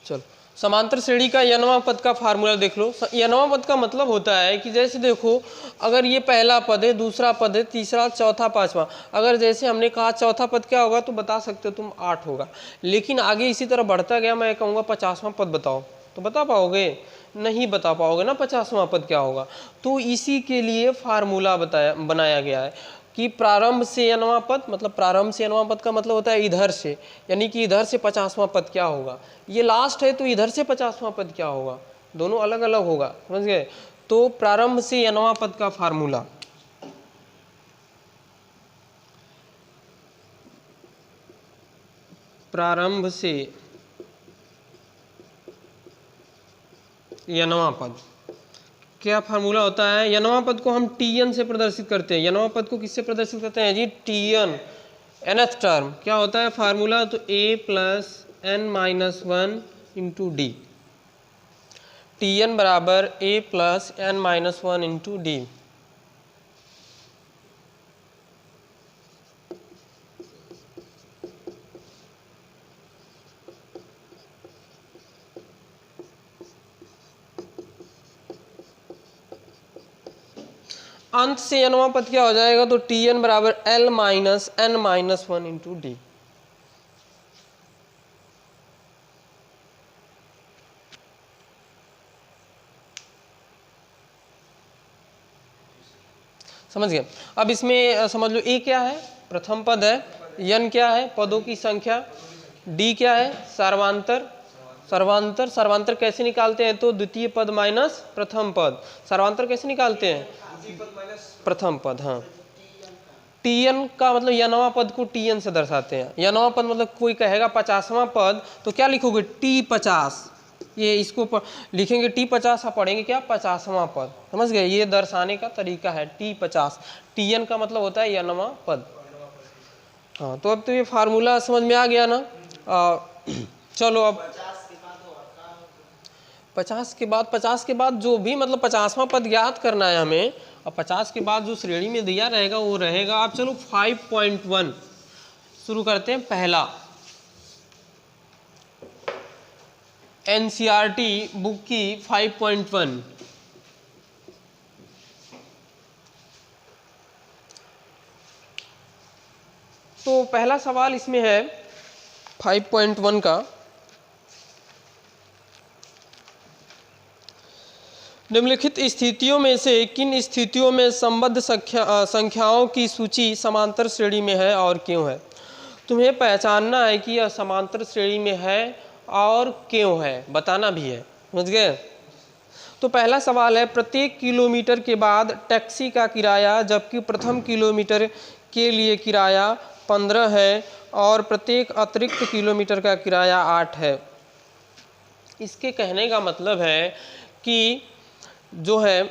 चलो, समांतर श्रेणी का n वां पद का फार्मूला देख लो। n वां पद का मतलब होता है कि जैसे देखो, अगर ये पहला पद है, दूसरा पद है, तीसरा, चौथा, पांचवा, अगर जैसे हमने कहा चौथा पद क्या होगा तो बता सकते हो तुम 8 होगा। लेकिन आगे इसी तरह बढ़ता गया, मैं कहूँगा 50वां पद बताओ, तो बता पाओगे? नहीं बता पाओगे ना 50वां पद क्या होगा। तो इसी के लिए फार्मूला बनाया गया है कि प्रारंभ से n वां पद, मतलब प्रारंभ से n वां पद का मतलब होता है इधर से, यानी कि इधर से 50वां पद क्या होगा। ये लास्ट है तो इधर से 50वां पद क्या होगा, दोनों अलग अलग होगा, समझ गए। तो प्रारंभ से n वां पद का फार्मूला, प्रारंभ से n वां पद क्या फार्मूला होता है। n वां पद को हम tn से प्रदर्शित करते हैं। n वां पद को किससे प्रदर्शित करते हैं जी? tn, nth टर्म क्या होता है फार्मूला, तो a plus n minus 1 into D. tn बराबर a plus n minus 1 into D. अंत से n वां पद क्या हो जाएगा, तो tn बराबर l minus n minus 1 into D. समझ गए। अब इसमें समझ लो a क्या है, प्रथम पद है, n क्या है, पदों की संख्या, d क्या है, सर्वांतर। सर्वांतर, सर्वांतर कैसे निकालते हैं, तो द्वितीय पद माइनस प्रथम पद। सर्वांतर कैसे निकालते हैं, प्रथम पद। हाँ, tn का मतलब n वां पद को tn से दर्शाते हैं। n वां पद मतलब कोई कहेगा 50वां पद, तो क्या लिखोगे, t50, ये इसको लिखेंगे t50, आप पढ़ेंगे क्या, 50वां पद। समझ गए, ये दर्शाने का तरीका है t50। tn का मतलब होता है n वां पद। हाँ, तो अब तो ये फार्मूला समझ में आ गया ना। चलो अब 50 के बाद जो भी मतलब 50वां पद ज्ञात करना है हमें। अब 50 के बाद जो श्रेणी में दिया रहेगा वो रहेगा। आप चलो 5.1 शुरू करते हैं। पहला, NCERT बुक की 5.1। तो पहला सवाल इसमें है 5.1 का, निम्नलिखित स्थितियों में से किन स्थितियों में संबद्ध संख्याओं की सूची समांतर श्रेणी में है और क्यों है। तुम्हें पहचानना है कि यह समांतर श्रेणी में है और क्यों है, बताना भी है। समझ गए। तो पहला सवाल है, प्रत्येक किलोमीटर के बाद टैक्सी का किराया जबकि प्रथम किलोमीटर के लिए किराया 15 है और प्रत्येक अतिरिक्त किलोमीटर का किराया 8 है। इसके कहने का मतलब है कि जो है,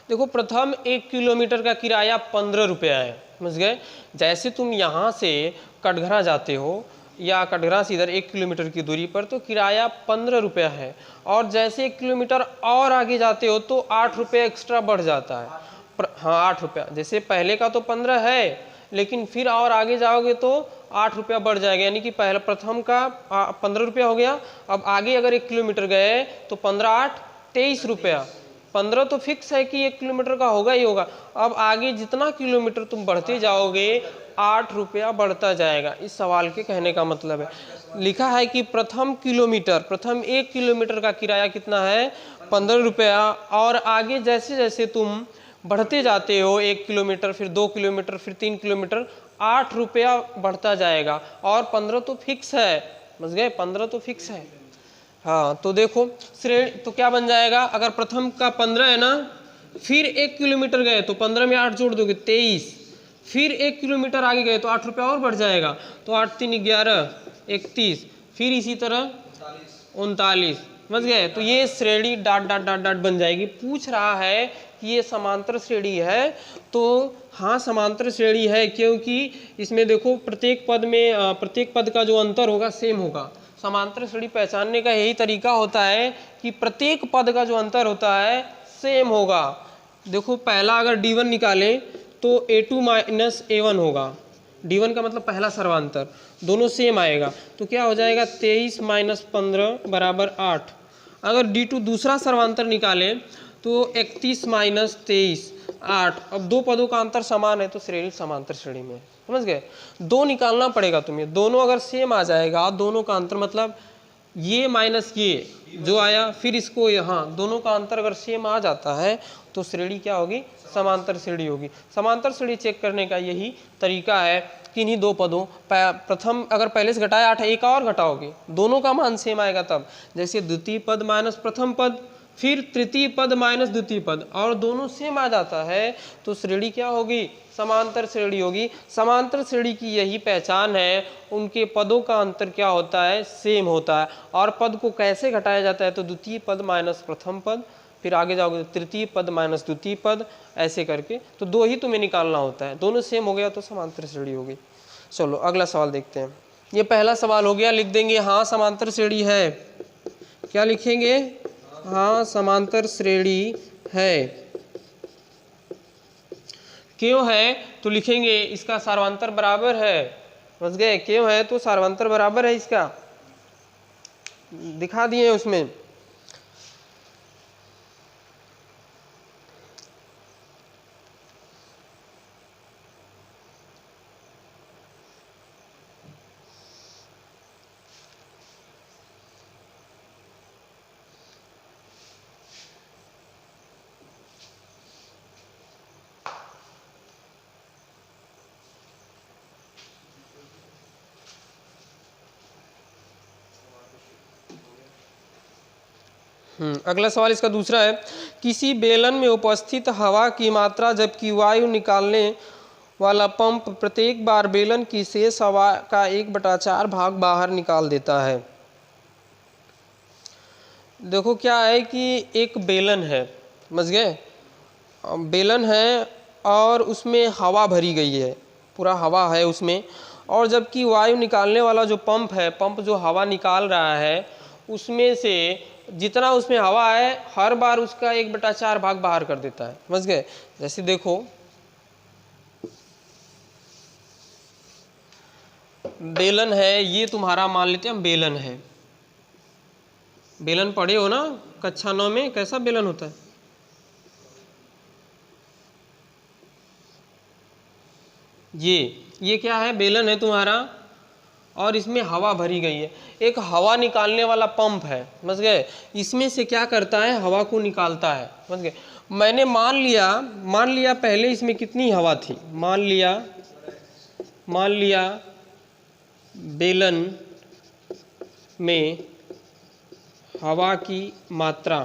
देखो प्रथम 1 किलोमीटर का किराया 15 रुपया है। समझ गए। जैसे तुम यहाँ से कटघरा जाते हो या कटघरा से इधर 1 किलोमीटर की दूरी पर, तो किराया 15 रुपया है। और जैसे 1 किलोमीटर और आगे जाते हो तो 8 रुपया एक्स्ट्रा बढ़ जाता है। हाँ, 8 रुपया। जैसे पहले का तो 15 है, लेकिन फिर और आगे जाओगे तो 8 रुपया बढ़ जाएगा, यानी कि पहले प्रथम का 15 रुपया हो गया। अब आगे अगर 1 किलोमीटर गए तो 15 8 23 रुपया। 15 तो फिक्स है कि 1 किलोमीटर का होगा ही होगा। अब आगे जितना किलोमीटर तुम बढ़ते जाओगे 8 रुपया बढ़ता जाएगा। इस सवाल के कहने का मतलब है, लिखा है कि प्रथम 1 किलोमीटर का किराया कितना है, 15 रुपया। और आगे जैसे जैसे तुम बढ़ते जाते हो 1 किलोमीटर, फिर 2 किलोमीटर, फिर 3 किलोमीटर, 8 रुपया बढ़ता जाएगा। और 15 तो फिक्स है। समझ गए, 15 तो फिक्स है। हाँ, तो देखो श्रेणी तो क्या बन जाएगा, अगर प्रथम का 15 है ना, फिर 1 किलोमीटर गए तो 15 में 8 जोड़ दोगे 23, फिर 1 किलोमीटर आगे गए तो 8 रुपया और बढ़ जाएगा। तो 8 3 11 31, फिर इसी तरह 39। समझ गए। तो ये श्रेणी डाट डाट डाट डाट बन जाएगी। पूछ रहा है कि ये समांतर श्रेणी है, तो हाँ समांतर श्रेणी है, क्योंकि इसमें देखो प्रत्येक पद का जो अंतर होगा सेम होगा। समांतर श्रेणी पहचानने का यही तरीका होता है कि प्रत्येक पद का जो अंतर होता है सेम होगा। देखो पहला अगर D1 निकालें तो A2 माइनस A1 होगा, D1 का मतलब पहला सर्वांतर, दोनों सेम आएगा तो क्या हो जाएगा 23 माइनस 15 बराबर 8। अगर D2 दूसरा सर्वांतर निकालें तो 31 माइनस 23 8। अब दो पदों का अंतर समान है तो श्रेणी समांतर श्रेणी में है, समझ गए। दो निकालना पड़ेगा तुम्हें, दोनों अगर सेम आ जाएगा, दोनों का अंतर मतलब ये माइनस ये जो आया, फिर इसको यहाँ, दोनों का अंतर अगर सेम आ जाता है तो श्रेणी क्या होगी, समांतर श्रेणी होगी। समांतर श्रेणी चेक करने का यही तरीका है, किन्हीं दो पदों, प्रथम अगर पहले से घटाया 8 एक और घटाओगे, दोनों का मान सेम आएगा तब। जैसे द्वितीय पद माइनस प्रथम पद, फिर तृतीय पद माइनस द्वितीय पद, और दोनों सेम आ जाता है तो श्रेणी क्या होगी, समांतर श्रेणी होगी। समांतर श्रेणी की यही पहचान है, उनके पदों का अंतर क्या होता है, सेम होता है। और पद को कैसे घटाया जाता है तो द्वितीय पद माइनस प्रथम पद, फिर आगे जाओगे तो तृतीय पद माइनस द्वितीय पद, ऐसे करके तो दो ही तुम्हें निकालना होता है। दोनों सेम हो गया तो समांतर श्रेणी होगी। चलो अगला सवाल देखते हैं। ये पहला सवाल हो गया, लिख देंगे हाँ समांतर श्रेणी है। क्या लिखेंगे, हाँ समांतर श्रेणी है। क्यों है तो लिखेंगे इसका सार्वंतर बराबर है, समझ गए। क्यों है तो सार्वंतर बराबर है, इसका दिखा दिए उसमें। अगला सवाल इसका दूसरा है, किसी बेलन में उपस्थित हवा की मात्रा जबकि वायु निकालने वाला पंप प्रत्येक बार बेलन की शेष हवा का 1/4 भाग बाहर निकाल देता है। देखो क्या है कि एक बेलन है, समझ गए, बेलन है और उसमें हवा भरी गई है, पूरा हवा है उसमें, और जबकि वायु निकालने वाला जो पंप है, पंप जो हवा निकाल रहा है, उसमें से जितना उसमें हवा है हर बार उसका 1/4 भाग बाहर कर देता है, समझ गए। जैसे देखो बेलन है, ये तुम्हारा मान लेते हैं हम बेलन है। बेलन पढ़े हो ना कक्षा 9 में, कैसा बेलन होता है, ये क्या है, बेलन है तुम्हारा और इसमें हवा भरी गई है। एक हवा निकालने वाला पंप है, समझ गए, इसमें से क्या करता है, हवा को निकालता है, समझ गए। मैंने मान लिया पहले इसमें कितनी हवा थी, मान लिया बेलन में हवा की मात्रा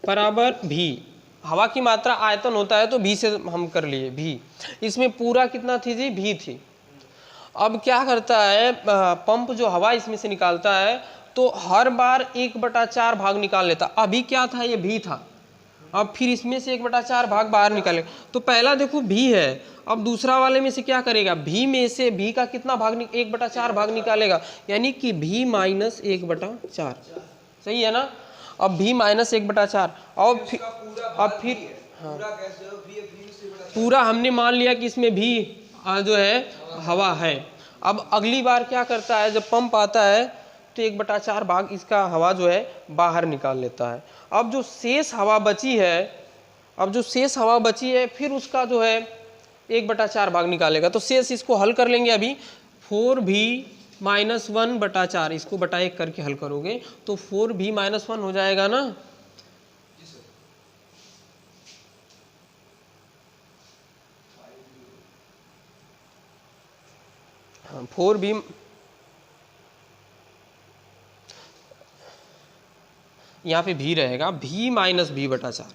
बराबर भी, हवा की मात्रा आयतन होता है तो भी से हम कर लिए भी, इसमें पूरा कितना थी जी, भी थी। अब क्या करता है पंप जो हवा इसमें से निकालता है तो हर बार 1/4 भाग निकाल लेता। अभी क्या था, ये भी था, अब फिर इसमें से 1/4 भाग बाहर निकाले। तो पहला देखो भी है, अब दूसरा वाले में से क्या करेगा, भी में से भी का कितना भाग 1/4 भाग निकालेगा, यानी कि भी माइनस 1/4, सही है ना। अब भी माइनस 1/4 और फिर हाँ पूरा हमने मान लिया कि इसमें भी जो है हवा है। अब अगली बार क्या करता है, जब पंप आता है तो 1/4 भाग इसका हवा जो है बाहर निकाल लेता है। अब जो शेष हवा बची है, फिर उसका जो है 1/4 भाग निकालेगा। तो शेष इसको हल कर लेंगे अभी, 4v माइनस 1/4, इसको बटा 1 करके हल करोगे तो 4v माइनस 1 हो जाएगा ना। हाँ 4v, यहाँ पे भी रहेगा v माइनस v/4,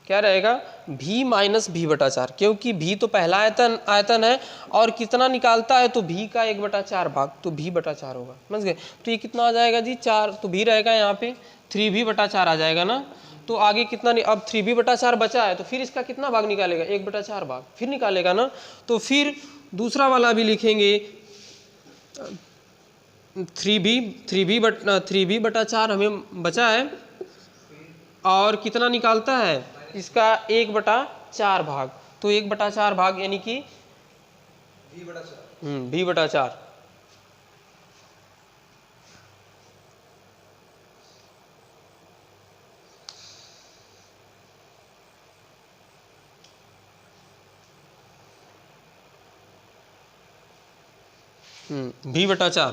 क्या रहेगा, v माइनस v/4, क्योंकि v तो पहला आयतन है और कितना निकालता है तो v का 1/4 भाग, तो v/4 होगा, समझ गए। तो ये कितना आ जाएगा जी 4, तो v रहेगा यहाँ पे 3v/4 आ जाएगा ना। तो आगे कितना, अब 3v/4 बचा है तो फिर इसका कितना भाग निकालेगा, 1/4 भाग फिर निकालेगा ना। तो फिर दूसरा वाला भी लिखेंगे 3v/4 हमें बचा है और कितना निकालता है इसका 1/4 भाग, तो 1/4 भाग यानी कि v बटा 4। v बटा 4।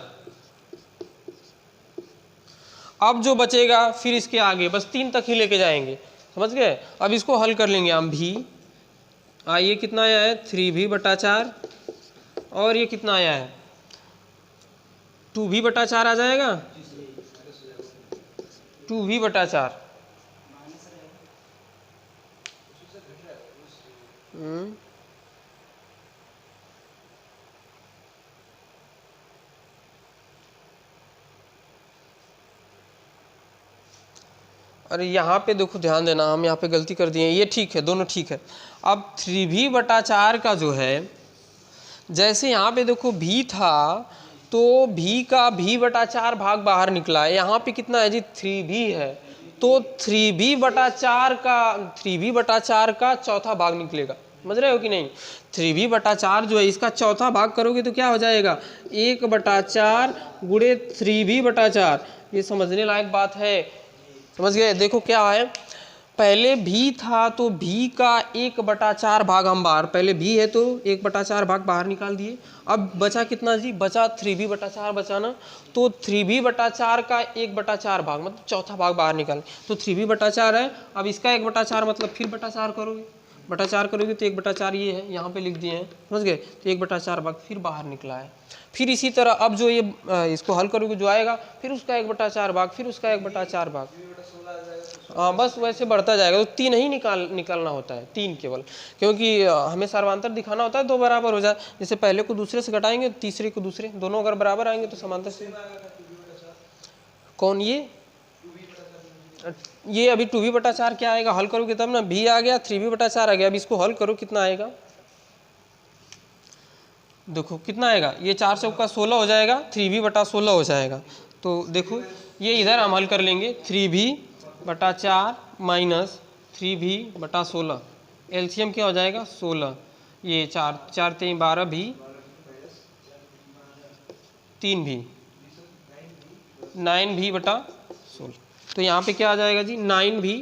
अब जो बचेगा फिर इसके आगे बस 3 तक ही लेके जाएंगे, समझ गए। अब इसको हल कर लेंगे हम। भी ये कितना आया है 3v बटा 4 और ये कितना आया है 2v बटा 4 आ जाएगा। 2v बटा 4 अरे यहाँ पे देखो ध्यान देना, हम यहाँ पे गलती कर दिए, ये ठीक है, दोनों ठीक है। अब 3v बटा 4 का जो है, जैसे यहाँ पे देखो v था तो v का v बटा 4 भाग बाहर निकला है। यहाँ पे कितना है जी 3v है, तो 3v बटा 4 का चौथा भाग निकलेगा। समझ रहे हो कि नहीं। 3v बटा 4 जो है इसका चौथा भाग करोगे तो क्या हो जाएगा 1 बटा 4 गुणे 3v बटा 4। ये समझने लायक बात है, समझ गए। देखो क्या है, पहले भी था तो भी का 1 बटा 4 भाग हम बाहर, पहले भी है तो 1 बटा 4 भाग बाहर निकाल दिए। अब बचा कितना जी, बचा 3v बटा 4 बचा ना, तो 3v बटा 4 का 1 बटा 4 भाग मतलब चौथा भाग बाहर निकाल, तो 3v बटा 4 है। अब इसका 1 बटा 4 मतलब फिर बटा 4 करोगे, बटा 4 करोगे तो 1 बटा 4 ये है, यहाँ पे लिख दिए हैं, समझ गए। तो 1 बटा 4 भाग फिर बाहर निकला है। फिर इसी तरह अब जो ये इसको हल करोगे जो आएगा फिर उसका 1 बटा 4 भाग, फिर उसका 1 बटा 4 भाग, हाँ बस वैसे बढ़ता जाएगा। तो 3 ही निकालना होता है, 3 केवल, क्योंकि हमें सर्वांतर दिखाना होता है 2 बराबर हो जाए। जैसे पहले को दूसरे से घटाएंगे, तीसरे को दूसरे, दोनों अगर बराबर आएंगे तो समांतर से। कौन ये अभी 2v बटा 4 क्या आएगा, हल करोगे तब ना। v आ गया, 3v बटा 4 आ गया। अब इसको हल करो कितना आएगा, देखो कितना आएगा, ये 4 चौका 16 हो जाएगा, 3v बटा 16 हो जाएगा। तो देखो ये इधर हम हल कर लेंगे, 3v बटा 4 माइनस 3v बटा 16, एलसीएम क्या हो जाएगा 16, ये 4 4 3 12 भी 3 भी 9v बटा 16। तो यहाँ पे क्या आ जाएगा जी 9v,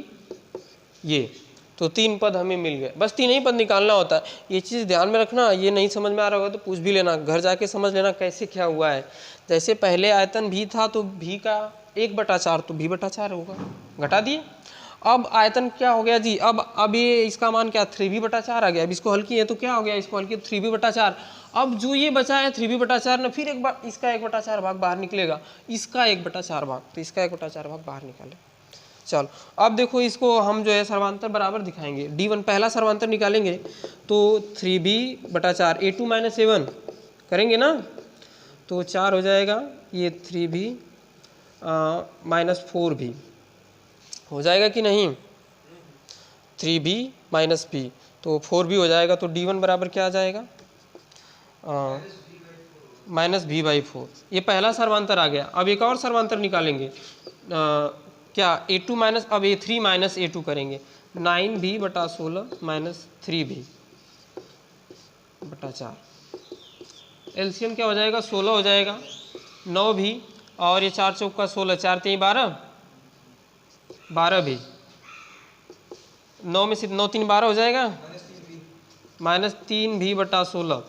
ये तो 3 पद हमें मिल गए। बस 3 ही पद निकालना होता है, ये चीज़ ध्यान में रखना। ये नहीं समझ में आ रहा होगा तो पूछ भी लेना, घर जाके समझ लेना कैसे क्या हुआ है। जैसे पहले आयतन भी था तो भी का 1 बटा 4 तो भी बटा 4 होगा, घटा दिए। अब आयतन क्या हो गया जी, अब ये इसका मान क्या 3v बटा 4 आ गया। अब इसको हल किए तो क्या हो गया, इसको हल किए 3v बटा 4। अब जो ये बचा है 3v बटा 4 ना, फिर एक बार इसका 1 बटा 4 भाग बाहर निकलेगा, इसका 1 बटा 4 भाग, तो इसका 1 बटा 4 भाग बाहर निकाले। चलो अब देखो इसको हम जो है सर्वांतर बराबर दिखाएंगे। d1 पहला सर्वांतर निकालेंगे तो 3b बटा 4 a2 माइनस a1 करेंगे ना, तो 4 हो जाएगा, ये 3b माइनस 4b हो जाएगा कि नहीं, 3b माइनस b तो 4b हो जाएगा। तो d1 बराबर क्या आ जाएगा माइनस b बाई 4। ये पहला सर्वांतर आ गया। अब एक और सर्वांतर निकालेंगे, क्या a2 माइनस, अब a3 माइनस a2 करेंगे, 9b बटा 16 माइनस 3b बटा 4। एलसीएम क्या हो जाएगा 16 हो जाएगा, 9b और ये 4 चौका 16, 4 3 12 12 भी, 9 में से 9 3 12 हो जाएगा, माइनस 3b बटा 16।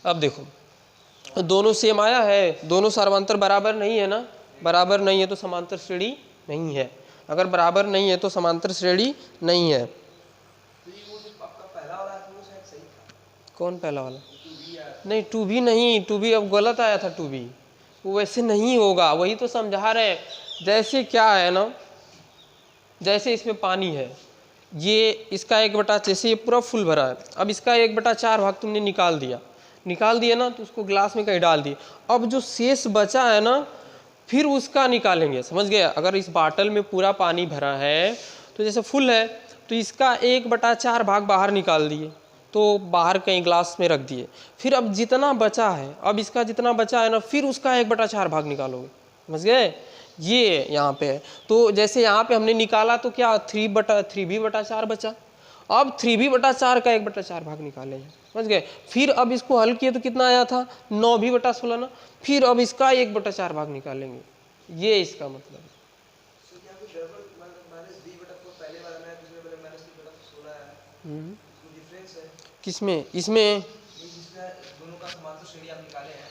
अब देखो दोनों सेम आया है, दोनों सर्वांतर बराबर नहीं है ना, बराबर नहीं है तो समांतर श्रेणी नहीं है। अगर बराबर नहीं है तो समांतर श्रेणी नहीं है। कौन पहला वाला, नहीं 2b नहीं, 2b अब गलत आया था, 2b वो वैसे नहीं होगा, वही तो समझा रहे हैं। जैसे क्या है ना, जैसे इसमें पानी है, ये इसका 1 बटा, जैसे ये पूरा फुल भरा है, अब इसका 1 बटा 4 भाग तुमने निकाल दिया ना, तो उसको गिलास में कहीं डाल दिए। अब जो शेष बचा है ना, फिर उसका निकालेंगे, समझ गए। अगर इस बाटल में पूरा पानी भरा है तो जैसे फुल है तो इसका 1 बटा 4 भाग बाहर निकाल दिए, तो बाहर कहीं ग्लास में रख दिए। फिर अब जितना बचा है, अब इसका जितना बचा है ना, फिर उसका 1 बटा 4 भाग निकालोगे, समझ गए। ये यहाँ पे है, तो जैसे यहाँ पे हमने निकाला तो क्या 3b बटा 4 बचा। अब 3b/4 का 1/4 भाग निकाले हैं, समझ गए। फिर अब इसको हल किए तो कितना आया था 9b/16 ना, फिर अब इसका 1/4 भाग निकालेंगे, ये इसका मतलब है। किसमें, इसमें?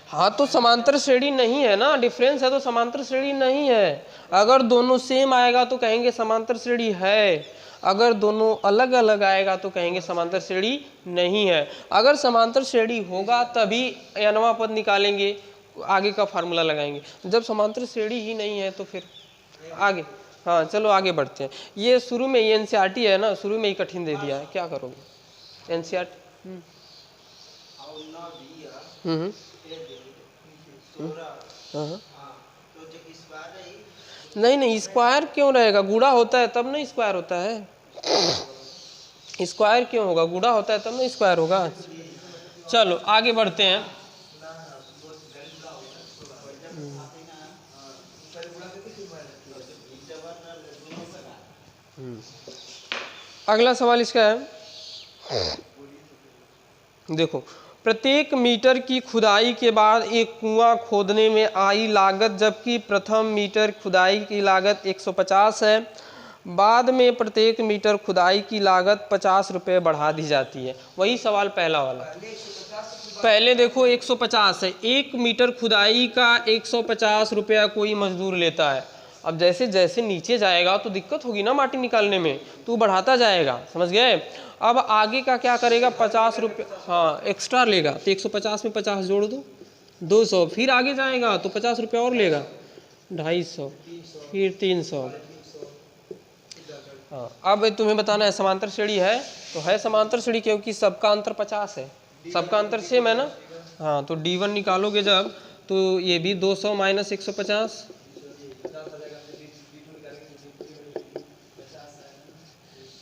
हाँ तो समांतर श्रेणी नहीं है ना, डिफरेंस है तो समांतर श्रेणी नहीं है। अगर दोनों सेम आएगा तो कहेंगे समांतर श्रेणी है, अगर दोनों अलग अलग आएगा तो कहेंगे समांतर श्रेणी नहीं है। अगर समांतर श्रेणी होगा तभी nवां पद निकालेंगे, आगे का फार्मूला लगाएंगे। जब समांतर श्रेणी ही नहीं है तो फिर आगे, हाँ चलो आगे बढ़ते हैं। ये शुरू में ये एनसीईआरटी है ना, शुरू में ही कठिन दे दिया है, क्या करोगे एनसीईआरटी। नहीं नहीं, स्क्वायर क्यों रहेगा, गुणा होता है तब ना स्क्वायर होता है। स्क्वायर क्यों होगा, गुणा होता है तब ना स्क्वायर होगा। चलो आगे बढ़ते हैं। अगला सवाल इसका है, देखो, प्रत्येक मीटर की खुदाई के बाद एक कुआं खोदने में आई लागत, जबकि प्रथम मीटर खुदाई की लागत 150 है, बाद में प्रत्येक मीटर खुदाई की लागत 50 रुपये बढ़ा दी जाती है। वही सवाल पहला वाला, पहले देखो 150 है, 1 मीटर खुदाई का 150 रुपया कोई मजदूर लेता है। अब जैसे जैसे नीचे जाएगा तो दिक्कत होगी ना माटी निकालने में, तो बढ़ाता जाएगा, समझ गए। अब आगे का क्या करेगा, 50 रुपये हाँ एक्स्ट्रा लेगा, तो 150 में 50 जोड़ दो 200, फिर आगे जाएगा तो 50 रुपये और लेगा 250, फिर 300। हाँ अब तुम्हें बताना है समांतर श्रेणी है, तो है समांतर श्रेणी क्योंकि सबका अंतर 50 है, सबका अंतर सेम है ना। हाँ तो D1 निकालोगे जब, तो ये भी 200 माइनस 150,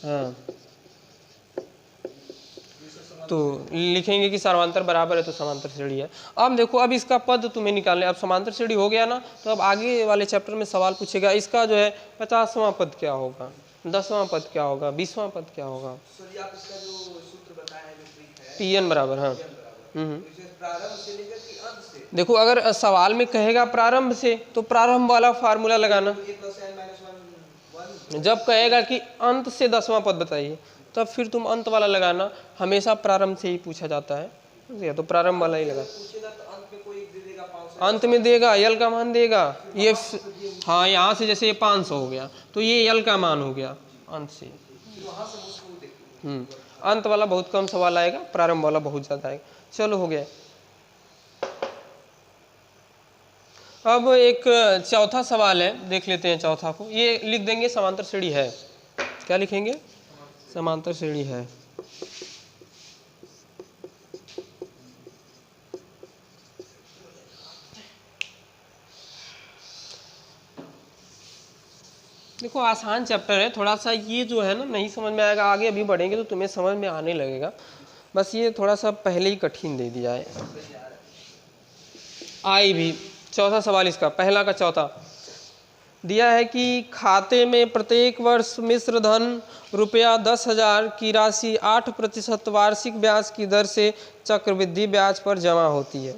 हाँ तो लिखेंगे कि समांतर बराबर है तो समांतर श्रेणी है। अब देखो, अब इसका पद तुम्हें निकालने, अब समांतर श्रेणी हो गया ना, तो अब आगे वाले चैप्टर में सवाल पूछेगा इसका जो है 50वां पद क्या होगा, 10वां पद क्या होगा, 20वां पद क्या होगा। Pn बराबर, हाँ देखो अगर सवाल में कहेगा प्रारंभ से तो प्रारंभ वाला फार्मूला लगाना, जब कहेगा कि अंत से 10वां पद बताइए तब फिर तुम अंत वाला लगाना, हमेशा प्रारंभ से ही पूछा जाता है तो प्रारंभ वाला ही लगा। अंत में देगा यल का मान देगा, ये हाँ यहाँ से जैसे ये 500 हो गया तो ये यल का मान हो गया अंत से। अंत वाला बहुत कम सवाल आएगा, प्रारंभ वाला बहुत ज्यादा आएगा। चलो हो गया। अब एक चौथा सवाल है, देख लेते हैं चौथा को। ये लिख देंगे समांतर श्रेणी है, क्या लिखेंगे, समांतर श्रेणी है। देखो आसान चैप्टर है थोड़ा सा, ये जो है ना नहीं समझ में आएगा, आगे अभी बढ़ेंगे तो तुम्हें समझ में आने लगेगा, बस ये थोड़ा सा पहले ही कठिन दे दिया है। आई भी चौथा सवाल इसका, पहला का चौथा दिया है कि खाते में प्रत्येक वर्ष मिश्र धन रुपया 10,000 की राशि 8% वार्षिक ब्याज की दर से चक्रवृद्धि ब्याज पर जमा होती है।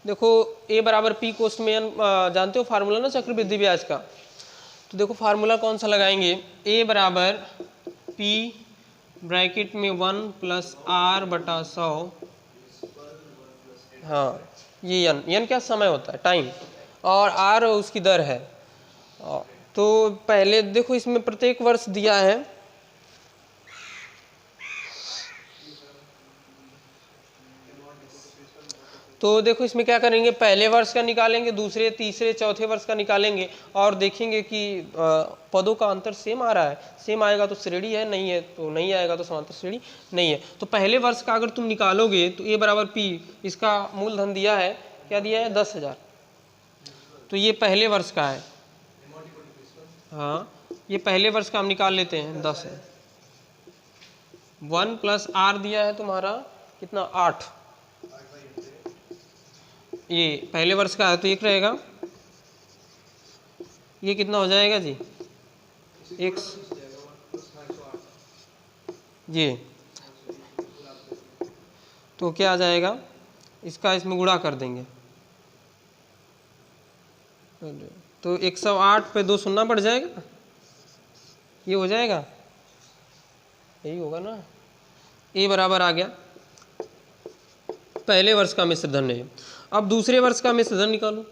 देखो ए बराबर पी कोष्ठ में जानते हो फार्मूला ना चक्रवृद्धि ब्याज का, तो देखो फार्मूला कौन सा लगाएंगे, ए बराबर पी ब्रैकेट में 1 + R/100, हाँ ये एन क्या समय होता है, टाइम, और आर उसकी दर है। तो पहले देखो इसमें प्रत्येक वर्ष दिया है, तो देखो इसमें क्या करेंगे, पहले वर्ष का निकालेंगे, दूसरे तीसरे चौथे वर्ष का निकालेंगे और देखेंगे कि पदों का अंतर सेम आ रहा है, सेम आएगा तो श्रेणी है, नहीं है तो नहीं आएगा तो समांतर श्रेणी नहीं है। तो पहले वर्ष का अगर तुम निकालोगे तो ए बराबर पी, इसका मूलधन दिया है, क्या दिया है 10,000, तो ये पहले वर्ष का है, हाँ ये पहले वर्ष का हम निकाल लेते हैं 10 है। 1 + R दिया है तुम्हारा कितना 8, ये पहले वर्ष का है तो 1 रहेगा, ये कितना हो जाएगा जी 1, ये तो क्या आ जाएगा, इसका इसमें गुणा कर देंगे तो 108 पे 2 शून्य बढ़ जाएगा, ये हो जाएगा, यही होगा ना। ए बराबर आ गया पहले वर्ष का मिश्र धन है। अब दूसरे वर्ष का मिश्र धन निकालो।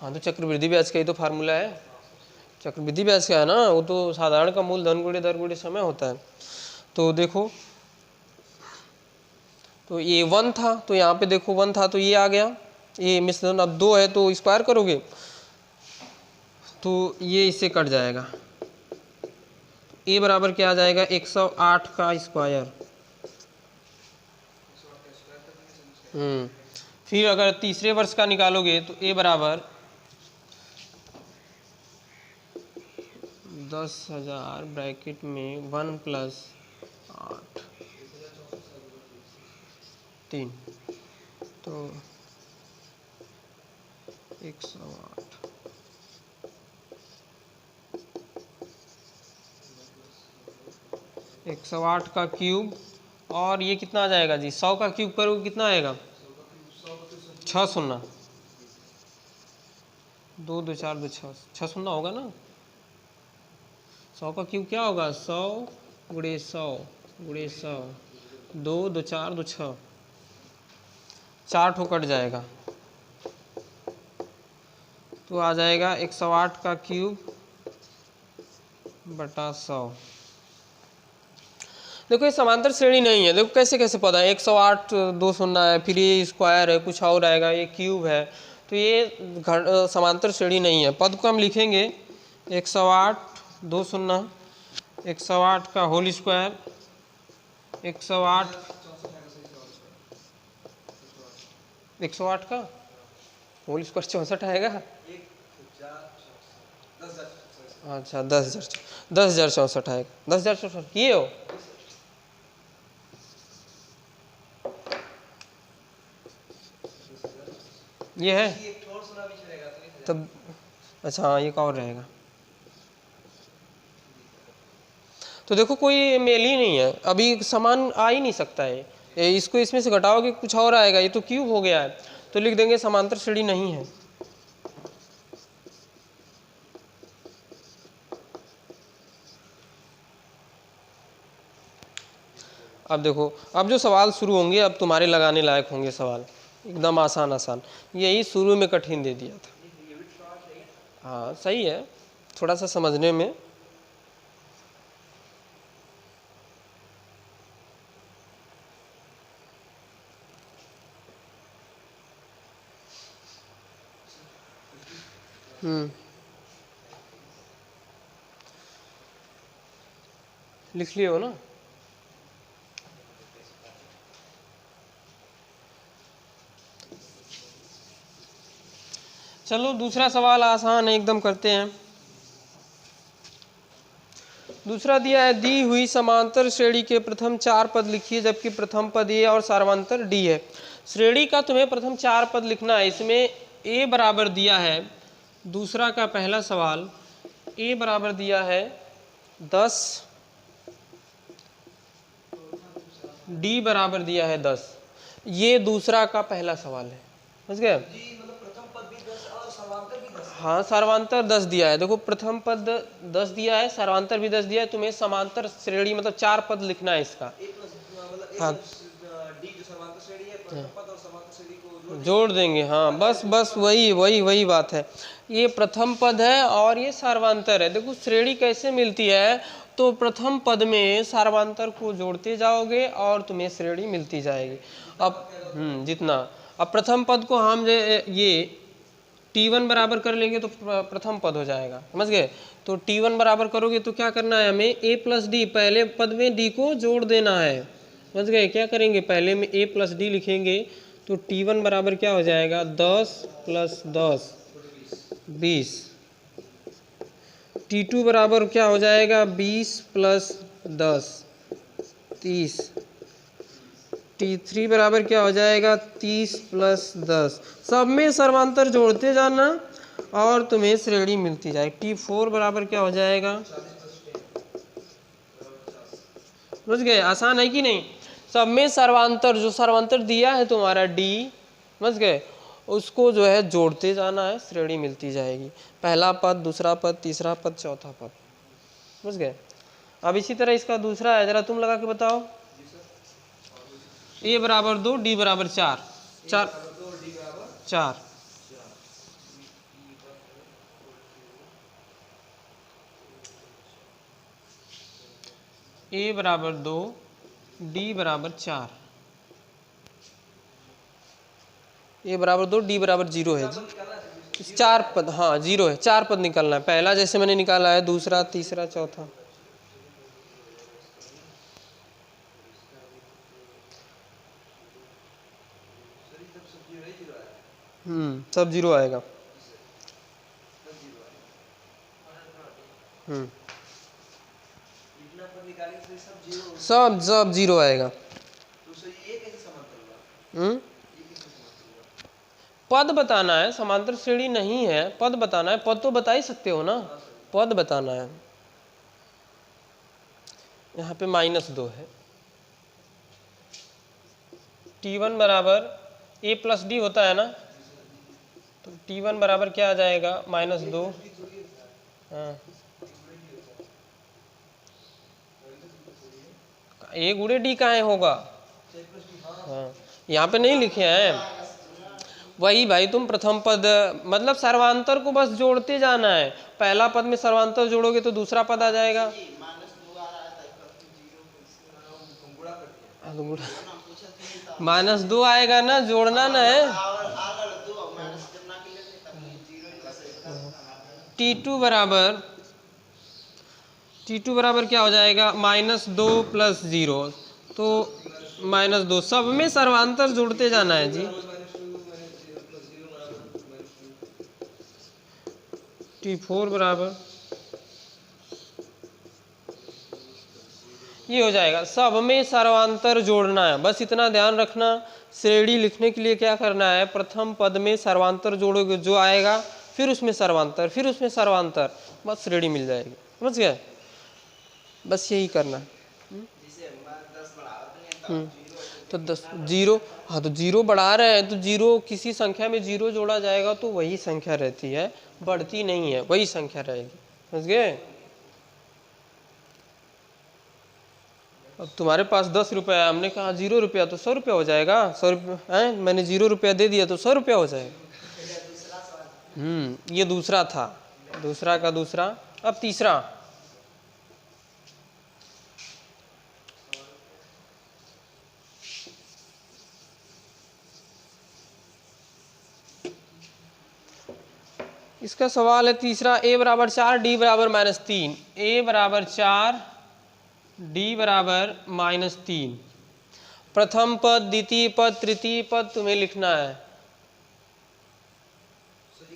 हाँ तो चक्रवृद्धि ब्याज का ही तो फार्मूला है, चक्रवृद्धि ब्याज का है ना, वो तो साधारण का मूल धन गुणे दर गुणे समय होता है। तो देखो तो ये 1 था तो यहाँ पे देखो 1 था तो ये आ गया, ये मिश्र धन अब 2 है तो स्क्वायर करोगे तो ये इससे कट जाएगा, ए बराबर क्या आ जाएगा 108 का स्क्वायर। फिर अगर तीसरे वर्ष का निकालोगे तो ए बराबर 10,000 ब्रैकेट में 1 + 8 3 तो 108 108 का क्यूब और ये कितना आ जाएगा जी, 100 का क्यूब करोगे कितना आएगा 6 शून्य, 2 2 4 2 6 शून्य होगा ना। 100 का क्यूब क्या होगा 100 गुणे 100 गुणे 100, 2 2 4 2 6, 4 ठो कट जाएगा तो आ जाएगा 108 का क्यूब बटा 100। देखो ये समांतर श्रेणी नहीं है, देखो कैसे कैसे पता है 108 2 शून्य है, फिर ये स्क्वायर है, कुछ और आएगा, ये क्यूब है, तो ये समांतर श्रेणी नहीं है। पद को हम लिखेंगे 108 2 शून्य 108 का होल स्क्वायर 108 का होल स्क्वायर 64 आएगा। अच्छा 10,064 आएगा, 10,064 किए हो। ये है तब, अच्छा हाँ एक और रहेगा। तो देखो कोई मेल ही नहीं है, अभी समान आ ही नहीं सकता है, इसको इसमें से घटाओगे कुछ और आएगा, ये तो क्यूब हो गया है तो लिख देंगे समांतर श्रेणी नहीं है। अब देखो अब जो सवाल शुरू होंगे अब तुम्हारे लगाने लायक होंगे सवाल, एकदम आसान आसान, यही शुरू में कठिन दे दिया था। हाँ सही है थोड़ा सा समझने में। लिख लिए हो ना। चलो दूसरा सवाल आसान है एकदम करते हैं। दूसरा दिया है दी हुई समांतर श्रेणी के प्रथम 4 पद लिखिए जबकि प्रथम पद ए और सार्वंतर डी है। श्रेणी का तुम्हें प्रथम 4 पद लिखना है, इसमें ए बराबर दिया है, दूसरा का पहला सवाल ए बराबर दिया है 10, डी बराबर दिया है 10, ये दूसरा का पहला सवाल है, समझ गए। हाँ सार्वंतर 10 दिया है, देखो प्रथम पद 10 दिया है, सार्वंतर भी 10 दिया है, तुम्हें समांतर श्रेणी मतलब 4 पद लिखना है इसका। हाँ जोड़ देंगे, हाँ बस बस वही बात है। ये प्रथम पद है और ये सार्वंतर है। देखो श्रेणी कैसे मिलती है, तो प्रथम पद में सार्वंतर को जोड़ते जाओगे और तुम्हें श्रेणी मिलती जाएगी। अब जितना अब प्रथम पद को हम ये T1 बराबर कर लेंगे तो प्रथम पद हो जाएगा, समझ गए। तो T1 बराबर करोगे तो क्या करना है हमें a + d, पहले पद में d को जोड़ देना है, समझ गए? क्या करेंगे, पहले में a प्लस डी लिखेंगे तो T1 बराबर क्या हो जाएगा, 10 प्लस 10 20। T2 बराबर क्या हो जाएगा, 20 प्लस 10 30। T3 बराबर क्या हो जाएगा, 30 प्लस 10। सब में सर्वांतर जोड़ते जाना और तुम्हें श्रेणी मिलती जाएगी। T4 बराबर क्या हो जाएगा, समझ गए? आसान है कि नहीं? सब में सर्वांतर, जो सर्वांतर दिया है तुम्हारा D, समझ गए, उसको जो है जोड़ते जाना है, श्रेणी मिलती जाएगी। पहला पद, दूसरा पद, तीसरा पद, चौथा पद, समझ गए? अब इसी तरह इसका दूसरा है, जरा तुम लगा के बताओ। a बराबर 2, d बराबर 4, 4। a बराबर 2, d बराबर 4। a बराबर 2, d बराबर 0 है जी। 4 पद, हाँ 0 है, 4 पद निकालना है। पहला जैसे मैंने निकाला है, दूसरा, तीसरा, चौथा। सब 0 आएगा। सब 0 आएगा। पद बताना है, समांतर श्रेणी नहीं है, पद बताना है। पद तो बता ही सकते हो ना, पद बताना है। यहाँ पे -2 है। T1 बराबर a प्लस डी होता है ना, तो T1 बराबर क्या आ जाएगा, -2। हाँ, a गुणे d कहाँ होगा, हाँ यहाँ पे नहीं लिखे हैं। वही भाई, तुम प्रथम पद मतलब सर्वांतर को बस जोड़ते जाना है। पहला पद में सर्वांतर जोड़ोगे तो दूसरा पद आ जाएगा। -2 आएगा ना, जोड़ना ना है। T2 बराबर क्या हो जाएगा, -2 प्लस 0, तो -2। सब में सर्वांतर जोड़ते जाना है जी। T4 बराबर ये हो जाएगा, सब में सर्वांतर जोड़ना है, बस इतना ध्यान रखना। श्रेणी लिखने के लिए क्या करना है, प्रथम पद में सर्वांतर जोड़ोगे, जो आएगा फिर उसमें सर्वांतर, फिर उसमें सर्वांतर, बस श्रेणी मिल जाएगी। समझ गए? बस यही करना है। तो 10 0, हाँ तो 0 बढ़ा रहे हैं तो 0, किसी संख्या में 0 जोड़ा जाएगा तो वही संख्या रहती है, बढ़ती नहीं है, वही संख्या रहेगी। समझ गए? अब तुम्हारे पास 10 रुपया है, हमने कहा 0 रुपया, तो 100 रुपया हो जाएगा। 100 रुपया है, मैंने 0 रुपया दे दिया तो 100 रुपया हो जाएगा। ये दूसरा था, दूसरा का दूसरा। अब तीसरा, इसका सवाल है तीसरा, a बराबर 4, d बराबर -3। a बराबर 4, d बराबर -3। प्रथम पद, द्वितीय पद, तृतीय पद तुम्हें लिखना है।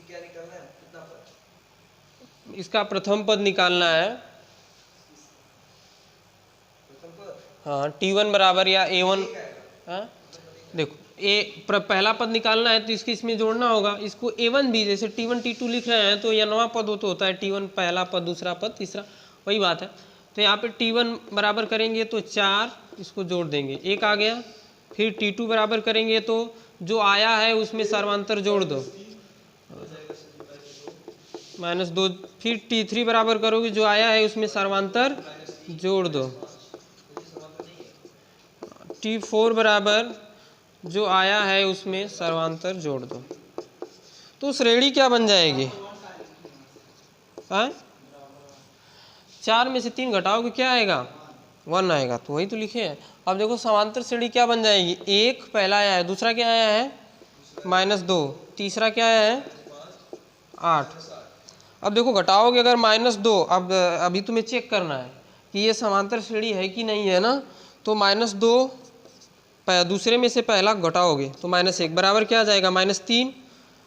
क्या निकालना है, कितना पद? इसका प्रथम पद निकालना है। हाँ, T1 बराबर या A1, हाँ देखो पहला पद निकालना है तो इसके इसमें जोड़ना होगा। इसको A1 भी, जैसे T1 T2 लिख रहे हैं तो यह नवा पद तो होता है T1 पहला पद, दूसरा पद, तीसरा, वही बात है। तो यहाँ पे T1 बराबर करेंगे तो 4, इसको जोड़ देंगे, 1 आ गया। फिर T2 बराबर करेंगे तो जो आया है उसमें सर्वांतर जोड़ दो, -2। फिर T3 बराबर करोगे, जो आया है उसमें सर्वांतर जोड़ दो। T4 बराबर जो आया है उसमें सर्वांतर जोड़ दो, तो श्रेणी क्या बन जाएगी, 4 में से 3 घटाओगे क्या आएगा, 1 आएगा। तो वही तो लिखे हैं। अब देखो समांतर श्रेणी क्या बन जाएगी, 1 पहला आया है, दूसरा क्या आया है -2, तीसरा क्या आया है 8। अब देखो घटाओगे अगर -2, अब अभी तुम्हें चेक करना है कि ये समांतर श्रेणी है कि नहीं है ना। तो -2 दूसरे में से पहला घटाओगे तो -1 बराबर क्या आ जाएगा -3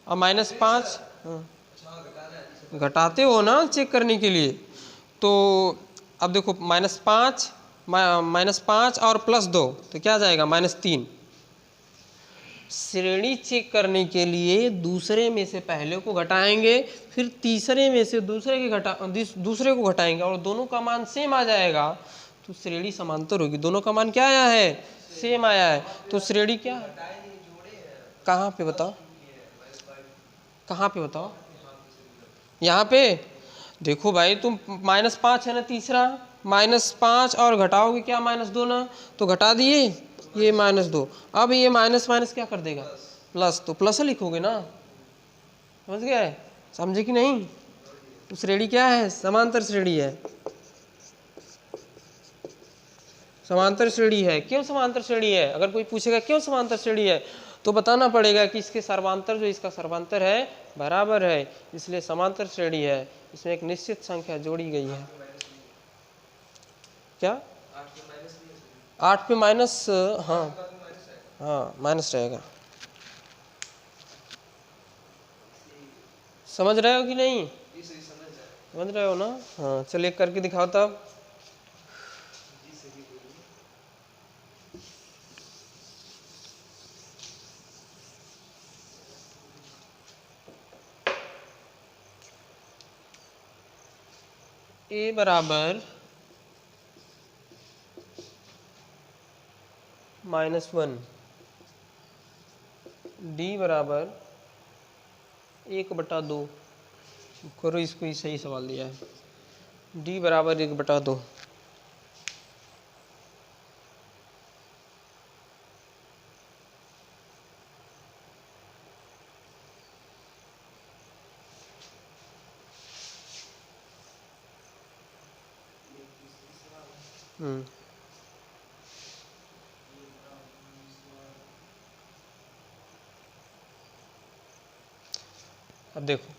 और -5। घटाते हो ना चेक करने के लिए। तो अब देखो -5 -5 और +2 तो क्या आ जाएगा -3। श्रेणी चेक करने के लिए दूसरे में से पहले को घटाएंगे, फिर तीसरे में से दूसरे को घटाएंगे और दोनों का मान सेम आ जाएगा तो श्रेणी समांतर होगी। दोनों का मान क्या आया है? सेम आया है। तो श्रेणी क्या है? कहाँ पे बताओ, कहाँ पे बताओ? यहाँ पे देखो भाई, तुम -5 है ना तीसरा, -5 और घटाओगे क्या -2 ना, तो घटा दिए ये -2। अब ये माइनस माइनस क्या कर देगा? प्लस, तो प्लस लिखोगे ना। समझ गए? समझे कि नहीं? तो श्रेणी क्या है? समांतर श्रेणी है। समांतर श्रेणी है। क्यों समांतर श्रेणी है? अगर कोई पूछेगा क्यों समांतर श्रेणी है तो बताना पड़ेगा कि इसके सर्वांतर जो इसका सर्वांतर है बराबर है, इसलिए समांतर श्रेणी है। इसमें एक निश्चित संख्या जोड़ी गई है। क्या 8 पे माइनस? हाँ हाँ माइनस रहेगा। समझ रहे हो कि नहीं? समझ रहे हो ना? हाँ चलिए करके दिखाओ तब। ए बराबर -1, डी बराबर 1/2। करो इसको, ही सही सवाल दिया है। डी बराबर 1/2। अब देखो,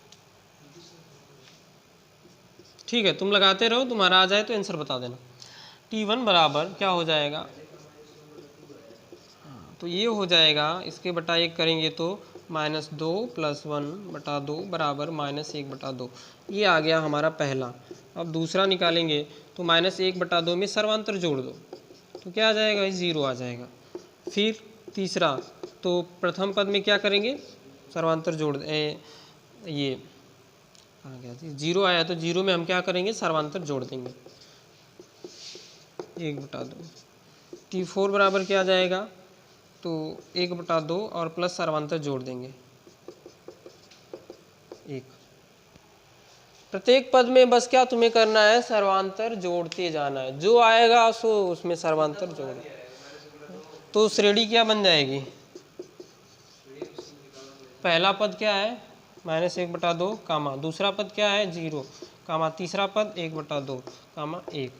ठीक है तुम लगाते रहो, तुम्हारा आ जाए तो आंसर बता देना। T1 बराबर क्या हो जाएगा? तो ये हो जाएगा, इसके बटा 1 करेंगे तो -2 + 1/2 बराबर -1/2। ये आ गया हमारा पहला। अब दूसरा निकालेंगे तो -1/2 में सर्वांतर जोड़ दो तो क्या आ जाएगा? 0 आ जाएगा। फिर तीसरा, तो प्रथम पद में क्या करेंगे? सर्वांतर जोड़ ये आ गया 0 आया तो 0 में हम क्या करेंगे? सर्वांतर जोड़ देंगे 1/2। T4 बराबर क्या आ जाएगा? तो 1/2 और प्लस सर्वांतर जोड़ देंगे 1। प्रत्येक पद में बस क्या तुम्हें करना है? सर्वांतर जोड़ते जाना है। जो आएगा सो उसमें सर्वांतर जोड़, तो श्रेणी क्या बन जाएगी? पहला पद क्या है? -1/2 कामा, दूसरा पद क्या है? 0 कामा, तीसरा पद 1/2 कामा 1।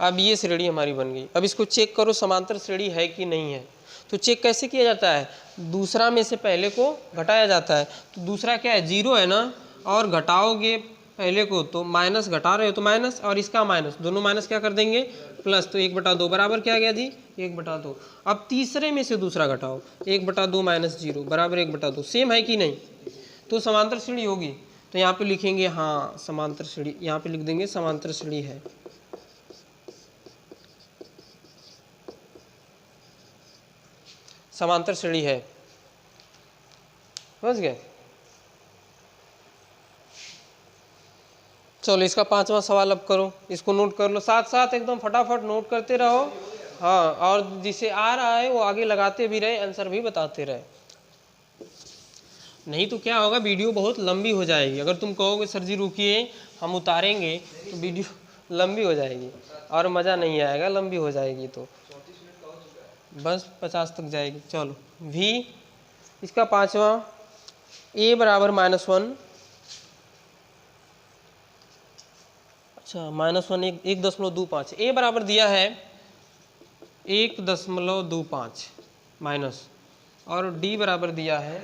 अब ये श्रेणी हमारी बन गई। अब इसको चेक करो समांतर श्रेणी है कि नहीं है। तो चेक कैसे किया जाता है? दूसरा में से पहले को घटाया जाता है। तो दूसरा क्या है? 0 है ना, और घटाओगे पहले को तो माइनस, घटा रहे हो तो माइनस और इसका माइनस, दोनों माइनस क्या कर देंगे? प्लस। तो 1/2 बराबर क्या आ गया जी? 1/2। अब तीसरे में से दूसरा घटाओ, 1/2 - 0 बराबर 1/2। सेम है कि नहीं? तो समांतर श्रेणी होगी। तो यहाँ पे लिखेंगे हाँ समांतर श्रेणी, यहाँ पे लिख देंगे समांतर श्रेणी है। समांतर श्रेणी है। समझ गए? चलो इसका 5वां सवाल अब करो, इसको नोट कर लो, साथ साथ एकदम फटाफट नोट करते रहो। हाँ, और जिसे आ रहा है वो आगे लगाते भी रहे, आंसर भी बताते रहे। नहीं तो क्या होगा, वीडियो बहुत लंबी हो जाएगी। अगर तुम कहोगे सर जी रुकिए हम उतारेंगे तो वीडियो लंबी हो जाएगी और मज़ा नहीं आएगा, लंबी हो जाएगी तो बस 50 तक जाएगी। चलो भी इसका 5वां, a बराबर -1, अच्छा -1 1.25, a बराबर दिया है 1.25 माइनस, और d बराबर दिया है,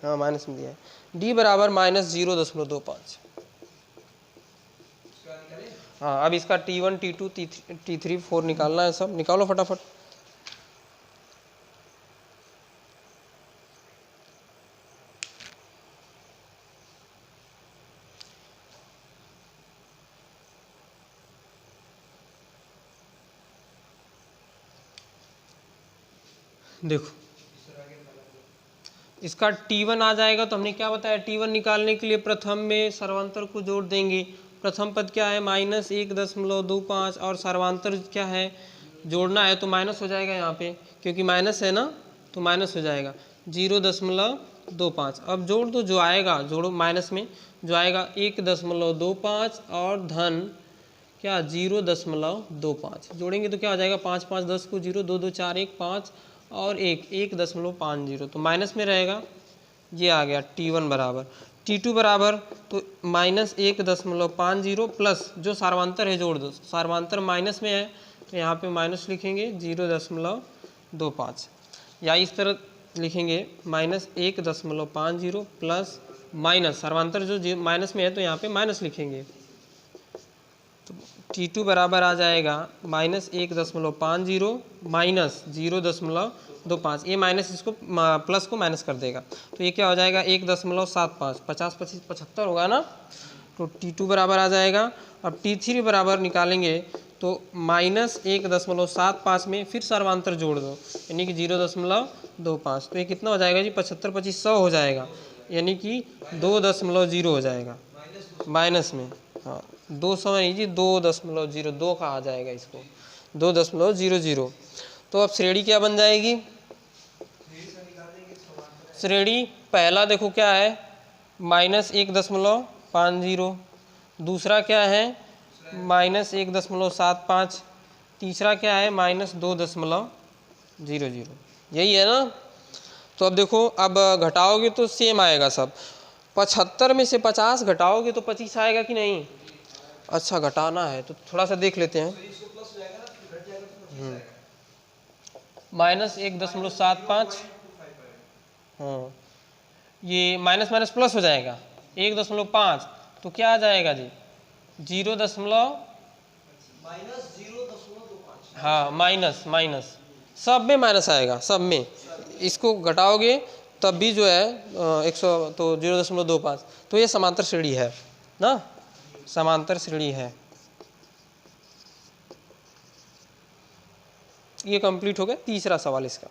हाँ माइनस में दिया है, d बराबर -0.25। हाँ अब इसका T1 T2 T3 4 निकालना है, सब निकालो फटाफट। देखो इसका T1 आ जाएगा, तो हमने क्या बताया, T1 निकालने के लिए प्रथम में सर्वांतर को जोड़ देंगे। प्रथम पद क्या है -1.25 और सर्वांतर क्या है जोड़ना है, तो माइनस हो जाएगा यहाँ पे, क्योंकि माइनस है ना तो माइनस हो जाएगा 0.25। अब जोड़ दो, जो आएगा जोड़ो माइनस में, जो आएगा 1.25 और धन क्या 0.25 जोड़ेंगे तो क्या हो जाएगा 5 5 10 को 0 2 2 4 1 5 और 1.50 तो माइनस में रहेगा। ये आ गया T1 बराबर। T2 बराबर तो -1.50 प्लस जो सार्वंतर है जोड़ दो, सार्वंतर माइनस में है तो यहाँ पे माइनस लिखेंगे 0.25, या इस तरह लिखेंगे -1.50 प्लस माइनस सार्वंतर जो माइनस में है तो यहाँ पे माइनस लिखेंगे। तो T2 बराबर आ जाएगा -1.50 माइनस 0.25, ये माइनस इसको प्लस को माइनस कर देगा, तो ये क्या हो जाएगा 1.75, 50 25 75 होगा ना, तो T2 बराबर आ जाएगा। अब T3 बराबर निकालेंगे तो -1.75 में फिर सर्वांतर जोड़ दो, यानी कि 0.25, तो ये कितना हो जाएगा जी 75 25 100 हो जाएगा, यानी कि 2.0 हो जाएगा माइनस में। हाँ 200 नहीं जी 2.02 का आ जाएगा इसको 2.00। तो अब श्रेणी क्या बन जाएगी, श्रेणी पहला देखो क्या है -1.50, दूसरा क्या है -1.75, तीसरा क्या है -2.00, यही है ना। तो अब देखो, अब घटाओगे तो सेम आएगा सब, 75 में से 50 घटाओगे तो 25 आएगा कि नहीं। अच्छा घटाना है तो थोड़ा सा देख लेते हैं, -1.75, हाँ ये माइनस माइनस प्लस हो जाएगा 1.5, तो क्या आ जाएगा जी 0. हाँ माइनस माइनस सब में माइनस आएगा, सब में इसको घटाओगे तब भी जो है 100 तो 0.25, तो ये समांतर श्रेणी है ना, समांतर श्रेणी है। ये कंप्लीट हो गया तीसरा सवाल इसका,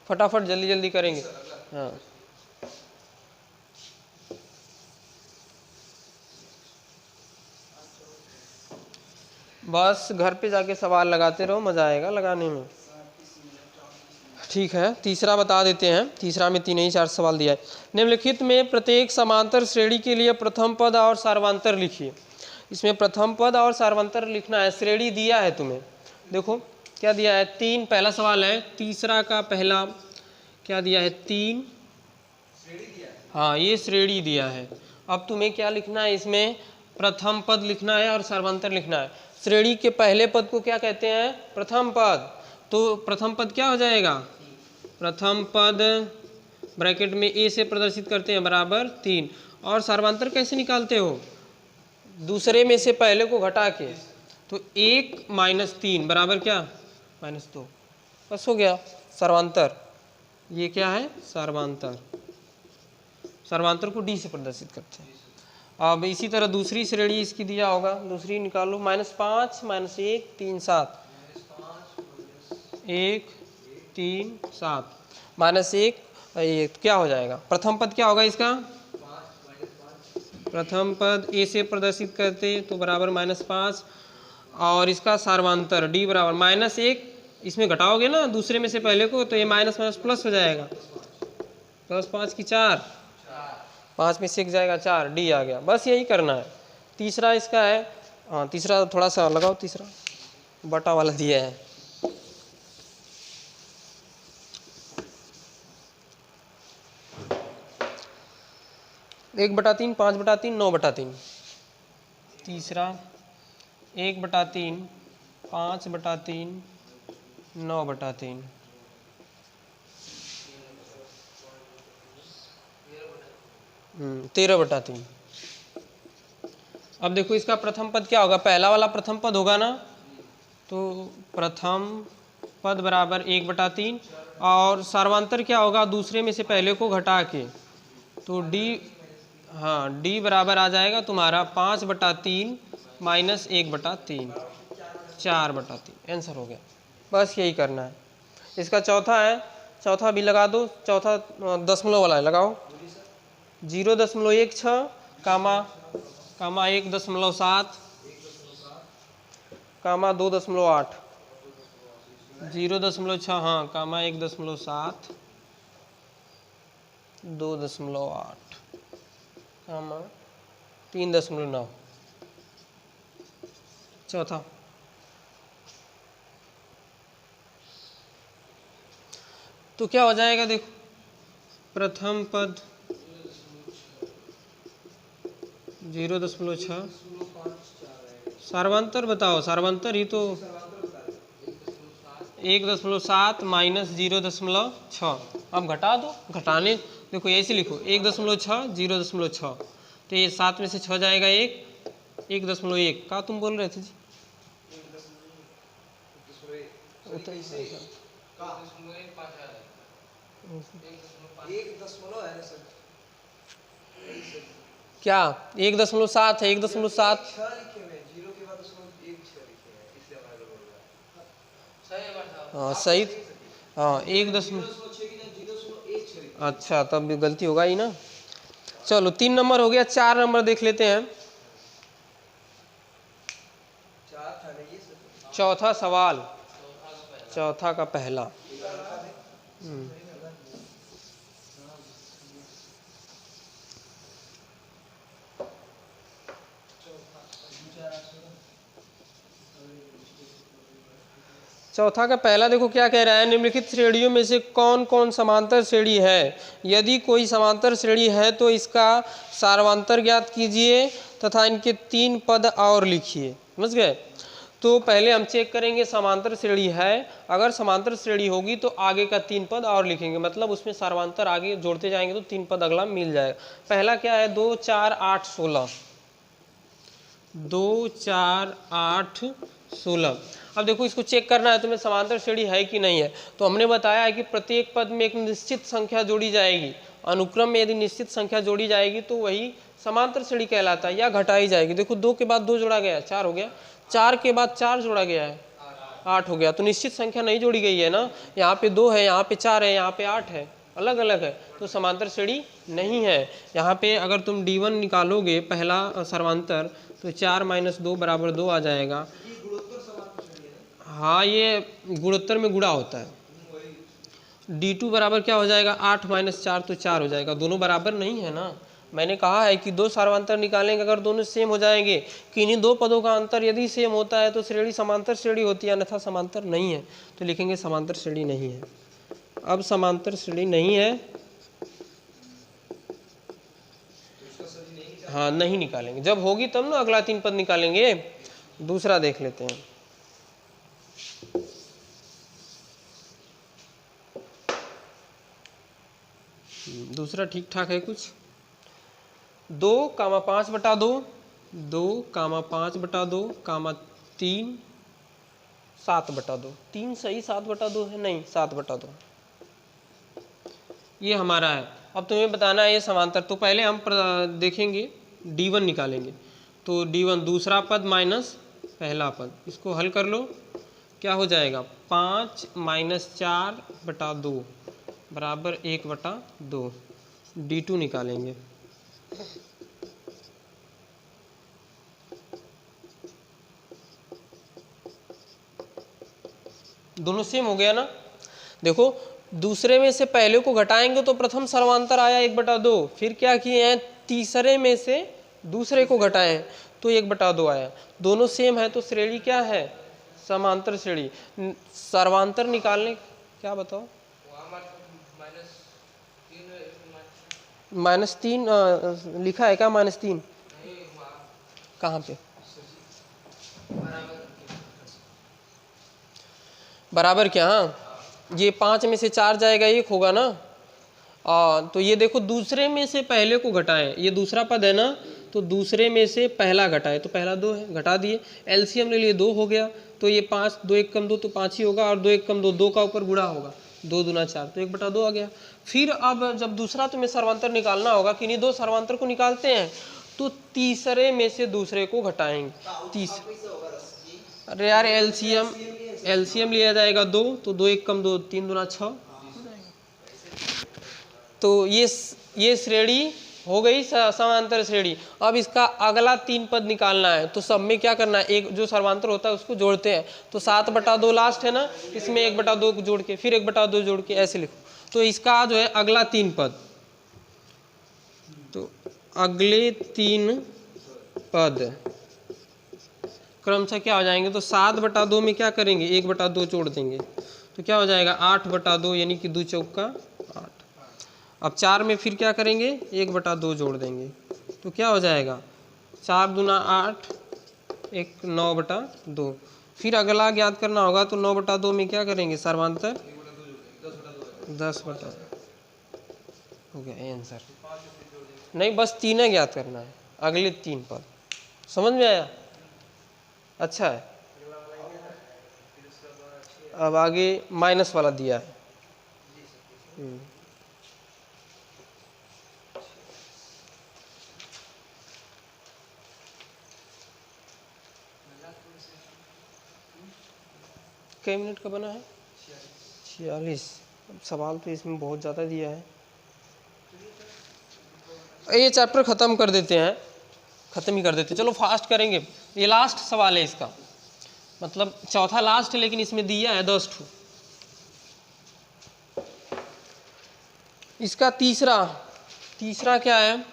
फटाफट जल्दी जल्दी करेंगे। हाँ बस घर पे जाके सवाल लगाते रहो, मज़ा आएगा लगाने में। ठीक है तीसरा बता देते हैं, तीसरा में 3 ही 4 सवाल दिया है। निम्नलिखित में प्रत्येक समांतर श्रेणी के लिए प्रथम पद और सार्वंतर लिखिए। इसमें प्रथम पद और सार्वंतर लिखना है, श्रेणी दिया है तुम्हें, देखो क्या दिया है 3, पहला सवाल है, तीसरा का पहला क्या दिया है 3, हाँ ये श्रेणी दिया है। अब तुम्हें क्या लिखना है, इसमें प्रथम पद लिखना है और सार्वंतर लिखना है। श्रेणी के पहले पद को क्या कहते हैं, प्रथम पद, तो प्रथम पद क्या हो जाएगा, प्रथम पद ब्रैकेट में ए से प्रदर्शित करते हैं बराबर 3, और सार्वंतर कैसे निकालते हो, दूसरे में से पहले को घटा के, तो 1 - 3 बराबर क्या -2, बस हो गया सर्वांतर। ये क्या है सर्वांतर, सर्वांतर को डी से प्रदर्शित करते हैं। अब इसी तरह दूसरी श्रेणी इसकी दिया होगा, दूसरी निकालो -5 -1 3 7, 1 3 7 -1 ये क्या हो जाएगा, प्रथम पद क्या होगा इसका, प्रथम पद ए से प्रदर्शित करते तो बराबर -5, और इसका सार्वांतर डी बराबर -1, इसमें घटाओगे ना दूसरे में से पहले को, तो ये माइनस माइनस प्लस हो जाएगा, +5 की 4, 5 में से 1 जाएगा 4, डी आ गया, बस यही करना है। तीसरा इसका है, हाँ तीसरा थोड़ा सा लगाओ, तीसरा बटा वाला दिया है, एक बटा 3 5 बटा 3 9 बटा 3, तीसरा 1 बटा 3 5 बटा 3 9 बटा 3, हम्म 13 बटा 3। अब देखो इसका प्रथम पद क्या होगा, पहला वाला प्रथम पद होगा ना, तो प्रथम पद बराबर 1 बटा 3, और सार्वांतर क्या होगा दूसरे में से पहले को घटा के, तो डी, हाँ डी बराबर आ जाएगा तुम्हारा 5 बटा 3 -1 बटा 3, 4 बटा 3, आंसर हो गया। बस यही करना है, इसका चौथा है, चौथा भी लगा दो, चौथा दशमलव वाला है, लगाओ 0.16 कामा 1.7 कामा 2.8 0.6 हाँ कामा 1.7 2.8 कामा 3.9 चौथा। तो क्या हो जाएगा देखो, प्रथम पद 0.6, सार्वंतर बताओ, सार्वंतर ही तो 1.7 माइनस 0.6, अब घटा दो, घटाने देखो ऐसे लिखो 1.6 0.6, तो ये 7 में से 6 जाएगा 1.1 का तुम बोल रहे थे जी? क्या 1.7 है, 1.7 हाँ सही, हाँ 1. अच्छा तब गलती होगा ही ना। चलो 3 नंबर हो गया, 4 नंबर देख लेते हैं। चौथा सवाल, चौथा का पहला। चौथा का पहला देखो क्या कह रहा है, निम्नलिखित श्रेणियों में से कौन कौन समांतर श्रेणी है? यदि कोई समांतर श्रेणी है तो इसका सार्वंतर ज्ञात कीजिए तथा इनके 3 पद और लिखिए। समझ गए? तो पहले हम चेक करेंगे समांतर श्रेणी है, अगर समांतर श्रेणी होगी तो आगे का 3 पद और लिखेंगे, मतलब उसमें सार्वंतर आगे जोड़ते जाएंगे तो 3 पद अगला मिल जाएगा। पहला क्या है, 2 4 8 16, 2 4 8 16। अब देखो इसको चेक करना है तुम्हें समांतर श्रेणी है कि नहीं है, तो हमने बताया है कि प्रत्येक पद में एक निश्चित संख्या जोड़ी जाएगी, अनुक्रम में यदि निश्चित संख्या जोड़ी जाएगी तो वही समांतर श्रेणी कहलाता है, या घटाई जाएगी। देखो 2 के बाद 2 जोड़ा गया 4 हो गया, 4 के बाद 4 जोड़ा गया है 8 हो गया, तो निश्चित संख्या नहीं जोड़ी गई है ना, यहाँ पे 2 है, यहाँ पे 4 है, यहाँ पे 8 है, अलग अलग है, तो समांतर श्रेणी नहीं है। यहाँ पे अगर तुम D1 निकालोगे पहला सर्वांतर तो 4 - 2 = 2 आ जाएगा। हाँ ये गुणोत्तर में गुणा होता है। D2 बराबर क्या हो जाएगा, 8 - 4 तो 4 हो जाएगा, दोनों बराबर नहीं है ना। मैंने कहा है कि 2 सार्वंतर निकालेंगे, अगर दोनों सेम हो जाएंगे, किन्हीं 2 पदों का अंतर यदि सेम होता है तो श्रेणी समांतर श्रेणी होती है, अन्यथा समांतर नहीं है, तो लिखेंगे समांतर श्रेणी नहीं है। अब समांतर श्रेणी नहीं है, हाँ नहीं निकालेंगे, जब होगी तब ना अगला 3 पद निकालेंगे। दूसरा देख लेते हैं। दूसरा ठीक ठाक है कुछ। 2 - 5/2, 2 - 5/2, 3 7/2, 3 सही 7/2 है, नहीं 7/2 ये हमारा है। अब तुम्हें बताना है ये समांतर, तो पहले हम देखेंगे D1 निकालेंगे, तो D1 दूसरा पद माइनस पहला पद, इसको हल कर लो, क्या हो जाएगा 5 - 4/2 बराबर 1/2। D2 निकालेंगे, दोनों सेम हो गया ना। देखो दूसरे में से पहले को घटाएंगे तो प्रथम सर्वांतर आया 1/2, फिर क्या किए हैं तीसरे में से दूसरे को घटाएं तो 1/2 आया, दोनों सेम है तो श्रेणी क्या है, समांतर श्रेणी। सर्वांतर निकालने क्या बताओ, -3 लिखा है क्या, -3 कहाँ पे, बराबर क्या, हाँ ये 5 में से 4 जाएगा 1 होगा ना। तो ये देखो दूसरे में से पहले को घटाएं, ये दूसरा पद है ना, तो दूसरे में से पहला घटाए तो पहला 2 है, घटा दिए, एलसीएम ले लिए 2 हो गया, तो ये 5 2 1 कम 2 तो 5 ही होगा, और 2 1 कम 2 2 का ऊपर गुणा होगा, 2 दूना 4 तो 1/2 आ गया। फिर अब जब दूसरा तुम्हें सर्वांतर निकालना होगा, किन्हीं 2 सर्वांतर को निकालते हैं, तो तीसरे में से दूसरे को घटाएंगे। अरे यार एलसीएम एलसीएम लिया जाएगा 2, तो 2 1 कम 2, 3 दूना 6। तो ये श्रेणी हो गई समांतर श्रेणी। अब इसका अगला 3 पद निकालना है, तो सब में क्या करना है, एक जो सर्वांतर होता है उसको जोड़ते हैं। तो 7/2 लास्ट है ना, इसमें 1/2 को जोड़ के फिर 1/2 जोड़ के ऐसे लिखो। तो इसका जो है अगला 3 पद, तो अगले 3 पद क्रमशः क्या हो जाएंगे, तो 7/2 में क्या करेंगे, 1/2 जोड़ देंगे, तो क्या हो जाएगा 8/2, यानी कि 2 चौका 8। अब 4 में फिर क्या करेंगे, 1/2 जोड़ देंगे, तो क्या हो जाएगा 4 दूना 8, 9/2। फिर अगला ज्ञात करना होगा, तो 9/2 में क्या करेंगे, सर्वांतर 10/2 हो गया आंसर। नहीं, बस 3 ज्ञात करना है, अगले 3 पद। समझ में आया? अच्छा है। अब आगे माइनस वाला दिया है। कई मिनट का बना है? 46। अब सवाल तो इसमें बहुत ज़्यादा दिया है। ये चैप्टर ख़त्म कर देते हैं, ख़त्म ही कर देते हैं। चलो फास्ट करेंगे, ये लास्ट सवाल है इसका, मतलब चौथा लास्ट है, लेकिन इसमें दिया है 10 ठो। इसका तीसरा क्या है,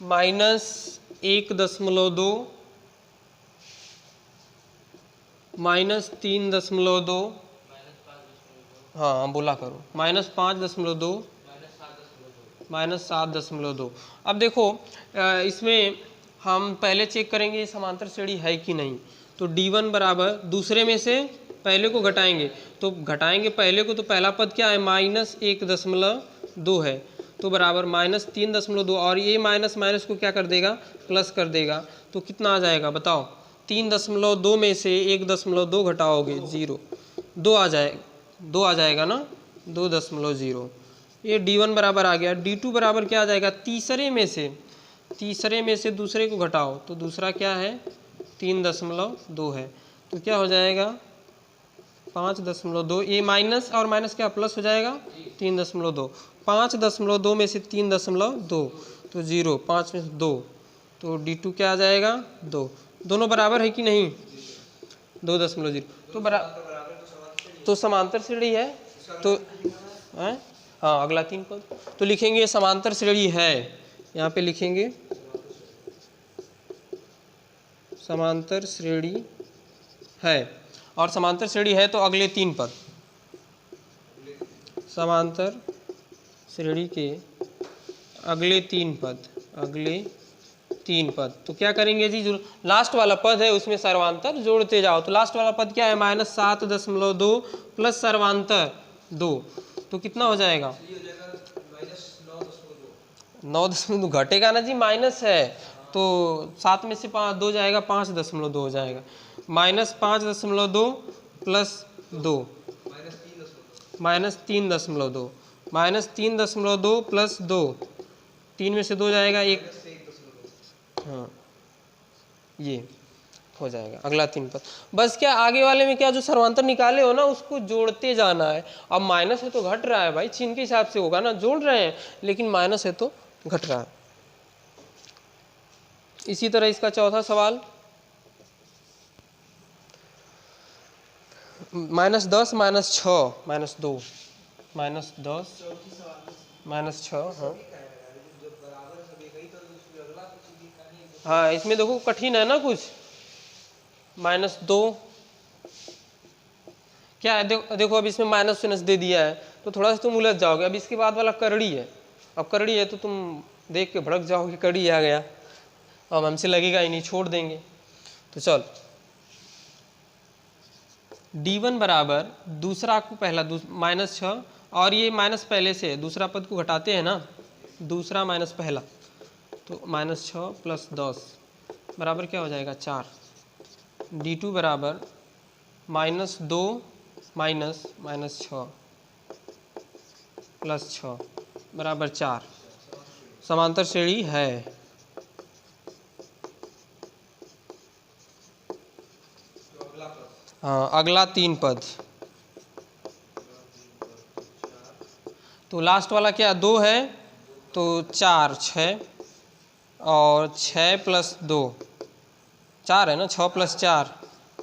-1.2 -3.2, हाँ बोला करो, -5.2 -7.2। अब देखो इसमें हम पहले चेक करेंगे समांतर श्रेणी है कि नहीं। तो D1 बराबर दूसरे में से पहले को घटाएंगे, तो घटाएंगे पहले को, तो पहला पद क्या है, -1.2 है, तो बराबर -3.2, और ये माइनस माइनस को क्या कर देगा, प्लस कर देगा। तो कितना आ जाएगा बताओ, 3.2 में से 1.2 घटाओगे 0, 2 आ जाएगा ना, 2.0। ये D1 बराबर आ गया। D2 बराबर क्या आ जाएगा, तीसरे में से दूसरे को घटाओ, तो दूसरा क्या है 3.2 है, तो क्या हो जाएगा 5.2। ये माइनस और माइनस क्या प्लस हो जाएगा, 3.2। 5.2 में से 3.2, तो 0, 5 में से 2, तो D2 क्या आ जाएगा 2। दोनों बराबर है कि नहीं, 2.0, तो समांतर श्रेणी है। तो हाँ, अगला 3 पद तो लिखेंगे समांतर श्रेणी है, यहाँ पे लिखेंगे समांतर श्रेणी है, और समांतर श्रेणी है तो अगले 3 पद, समांतर श्रेणी के अगले 3 पद, तो क्या करेंगे जी, जो लास्ट वाला पद है उसमें सर्वांतर जोड़ते जाओ। तो लास्ट वाला पद क्या है, -7.2 प्लस सर्वांतर 2, तो कितना हो जाएगा, 9.2 घटेगा ना जी, माइनस है, तो 7 में से 2 जाएगा, 5.2 हो जाएगा, -5.2 प्लस 2, -3.2, -3.2 प्लस 2, 3 में से 2 जाएगा 1, हाँ ये हो जाएगा अगला 3 पद। बस क्या आगे वाले में क्या जो सर्वांतर निकाले हो ना उसको जोड़ते जाना है। अब माइनस है तो घट रहा है भाई, चिन्ह के हिसाब से होगा ना, जोड़ रहे हैं, लेकिन माइनस है तो घट रहा है। इसी तरह इसका चौथा सवाल, -10 -6 -2, -10 -6, हाँ इसमें देखो कठिन है ना कुछ, -2 क्या है, देखो अब इसमें माइनस दे दिया है तो थोड़ा सा तुम उलझ जाओगे। अब इसके बाद वाला करड़ी है, अब करड़ी है तो तुम देख के भड़क जाओगे, करड़ी आ गया, अब हमसे लगेगा ही नहीं, छोड़ देंगे। तो चल D1 बराबर दूसरा को पहला -6, और ये माइनस पहले से दूसरा पद को घटाते हैं ना, दूसरा माइनस पहला, तो -6 प्लस 10 बराबर क्या हो जाएगा 4। D2 बराबर -2 -6 प्लस 6 बराबर 4, समांतर श्रेणी है। हाँ अगला 3 पद, तो लास्ट वाला क्या 2 है, तो 4 6 और 6 + 2 4 है ना, 6 + 4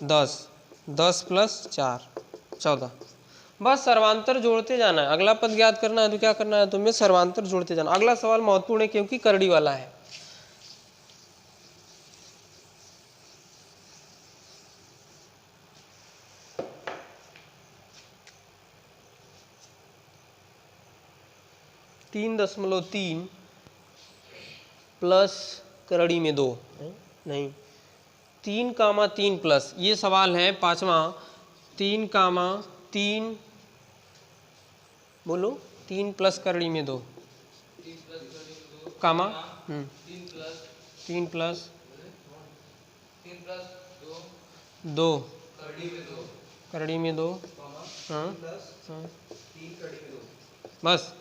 10, 10 + 4 14। बस सर्वांतर जोड़ते जाना है। अगला पद ज्ञात करना है तो क्या करना है तुम्हें, सर्वांतर जोड़ते जाना। अगला सवाल महत्वपूर्ण है क्योंकि करड़ी वाला है। तीन 3.3 प्लस करड़ी में 2 नहीं 3,3 प्लस, ये सवाल है 5वां। 3,3 बोलो, 3 प्लस करड़ी में 2 कामा 3 प्लस 2 करड़ी में 2 हाँ हाँ बस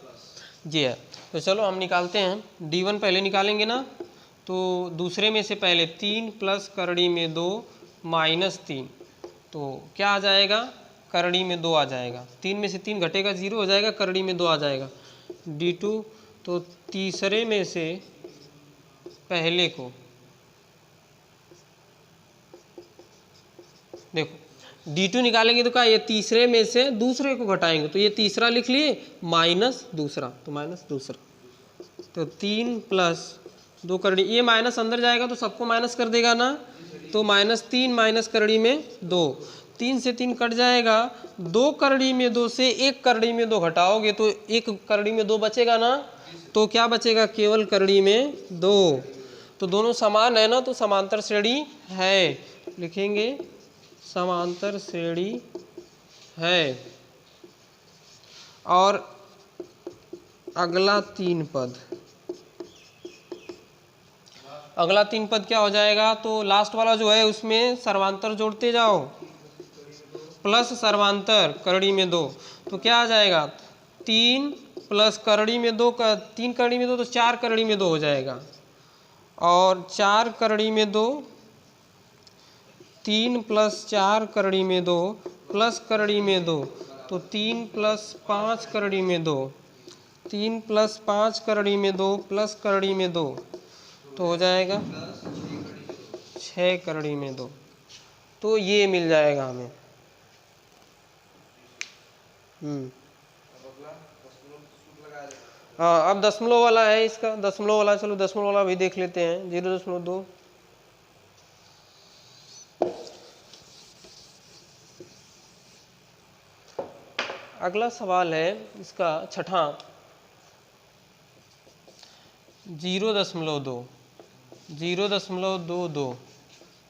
जी है। तो चलो हम निकालते हैं। D1 पहले निकालेंगे ना, तो दूसरे में से पहले 3 प्लस करड़ी में 2 -3, तो क्या आ जाएगा, करड़ी में 2 आ जाएगा। 3 में से 3 घटेगा 0 हो जाएगा, करड़ी में 2 आ जाएगा। D2 तो तीसरे में से पहले को देखो, D2 निकालेंगे तो क्या, ये तीसरे में से दूसरे को घटाएंगे, तो ये तीसरा लिख लिए माइनस दूसरा, तो माइनस दूसरा, तो 3 + 2 करड़ी, ये माइनस अंदर जाएगा तो सबको माइनस कर देगा ना, तो -3 माइनस करड़ी में 2, 3 से 3 कट जाएगा, 2 करड़ी में 2 से 1 करड़ी में 2 घटाओगे तो 1 करड़ी में 2 बचेगा ना, तो क्या बचेगा, केवल करड़ी में 2। तो दोनों समान है ना, तो समांतर श्रेणी है, लिखेंगे समांतर श्रेणी है। और अगला 3 पद, अगला 3 पद क्या हो जाएगा, तो लास्ट वाला जो है उसमें सर्वांतर जोड़ते जाओ, प्लस सर्वांतर करड़ी में 2, तो क्या आ जाएगा, 3 प्लस करड़ी में 2 का 3 करड़ी में 2 तो 4 करड़ी में 2 हो जाएगा, और 4 करड़ी में 2, 3 + 4 करड़ी में 2 प्लस करड़ी में 2, तो 3 + 5 करड़ी में 2, 3 + 5 करड़ी में 2 प्लस करड़ी में 2, तो हो जाएगा 6 करड़ी में 2, तो ये मिल जाएगा हमें। हाँ अब दशमलव वाला है, इसका दशमलव वाला, चलो दशमलव वाला भी देख लेते हैं। 0.2, अगला सवाल है इसका छठा, 0.2 0.22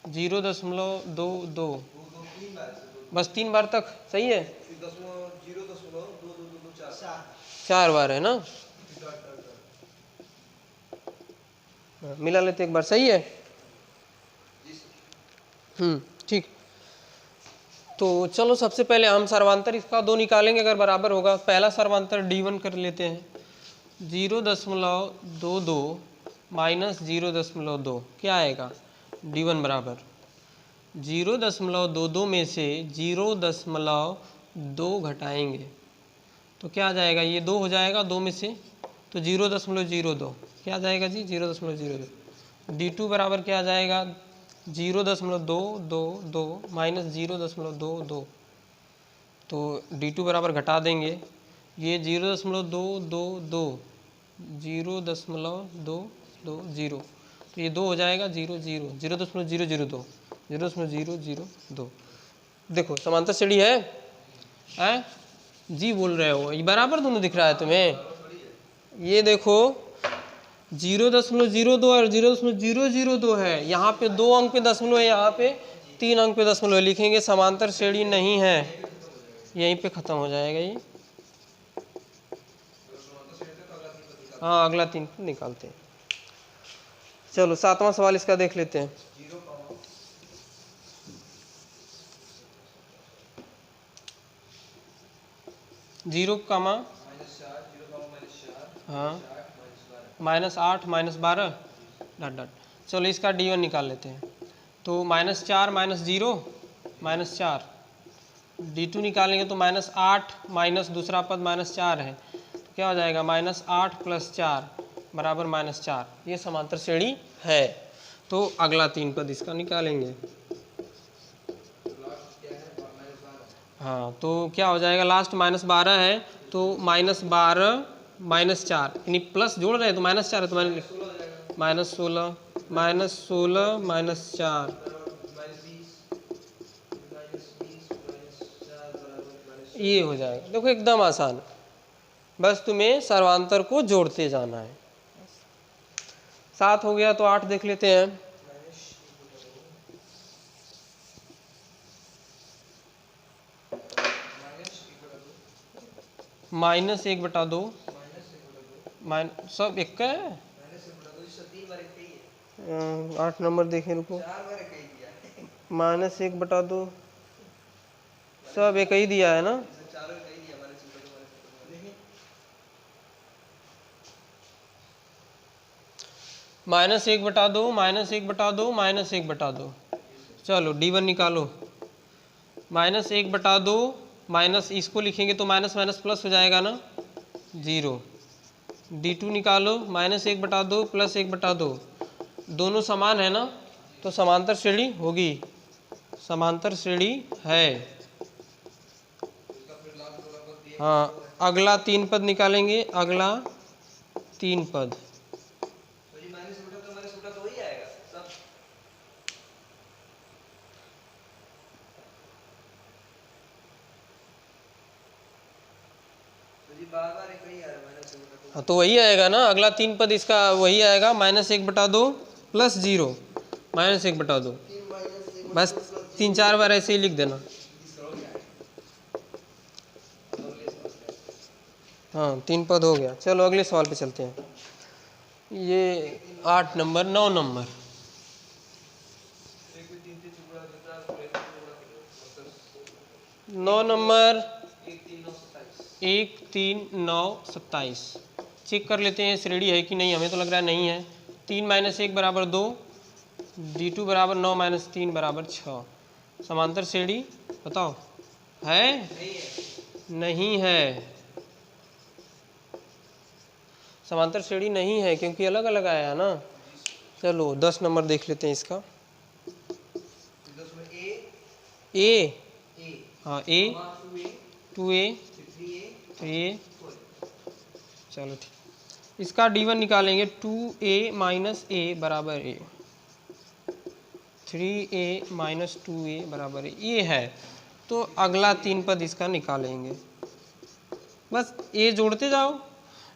0.22 बस 3 बार तक सही है, 4 बार है ना, मिला लेते एक बार, सही है। ठीक, तो चलो सबसे पहले हम सर्वांतर इसका 2 निकालेंगे, अगर बराबर होगा। पहला सर्वांतर D1 कर लेते हैं, 0.22 - 0.2 क्या आएगा, D1 बराबर 0.22 में से 0.2 घटाएंगे तो क्या आ जाएगा, ये 2 हो जाएगा, 2 में से तो 0.02 क्या आ जाएगा जी, 0.02। D2 बराबर क्या आ जाएगा, 0.222 - 0.22, तो D2 बराबर घटा देंगे, ये 0.222 0.220, तो ये 2 हो जाएगा, 0.002 0.002। देखो समांतर श्रेणी है जी, बोल रहे हो, ये बराबर दोनों दिख रहा है तुम्हें, ये देखो 0.02 और 0.002 है, यहाँ पे 2 अंक पे दशमलव है, यहाँ पे 3 अंक पे दशमलव है, लिखेंगे समांतर श्रेणी नहीं है, यहीं पे खत्म हो जाएगा ये। हाँ अगला 3 निकालते हैं। चलो 7वां सवाल इसका देख लेते हैं। 0, हाँ -8 -12 डॉट डॉट, चलो इसका D1 निकाल लेते हैं। तो -4 - 0 -4 D2 निकालेंगे तो -8 माइनस दूसरा पद -4 है, तो क्या हो जाएगा -8 + 4 बराबर -4। ये समांतर श्रेणी है। तो अगला 3 पद इसका निकालेंगे। हाँ, तो क्या हो जाएगा, लास्ट -12 है तो -12 -4, यानी प्लस जोड़ रहे हैं तो -4 है तो -16 -16 -4 ये हो जाएगा। देखो एकदम आसान, बस तुम्हें सर्वांतर को जोड़ते जाना है। 7 हो गया तो 8 देख लेते हैं। -1/2 सब एक का है। 8 नंबर देखें, रुको। -1/2 सब एक ही दिया है ना। -1/2 -1/2 -1/2। चलो D1 निकालो। -1/2 माइनस इसको लिखेंगे तो माइनस माइनस प्लस हो जाएगा ना, 0। D2 निकालो, -1/2 + 1/2, दोनों समान है ना, तो समांतर श्रेणी होगी, समांतर श्रेणी है। हाँ, अगला 3 पद निकालेंगे, अगला 3 पद। हाँ, तो वही आएगा ना, अगला 3 पद इसका वही आएगा, -1/2 + 0 -1/2। बस 3-4 बार ऐसे ही लिख देना। हाँ, 3 पद हो गया। चलो अगले सवाल पे चलते हैं। ये 8 नंबर, 9 नंबर। नौ नंबर 1 3 9 27। चेक कर लेते हैं श्रेणी है कि नहीं, हमें तो लग रहा है नहीं है। 3 - 1 = 2, D2 = 9 - 3 = 6। समांतर श्रेणी बताओ, है? नहीं है, समांतर श्रेणी नहीं है क्योंकि अलग अलग आया है ना। चलो 10 नंबर देख लेते हैं इसका। ए, हाँ A 2A 3A, चलो ठीक। इसका D1 निकालेंगे, 2A - A = A, 3A - 2A = A, ये है। तो अगला 3 पद इसका निकालेंगे, बस A जोड़ते जाओ।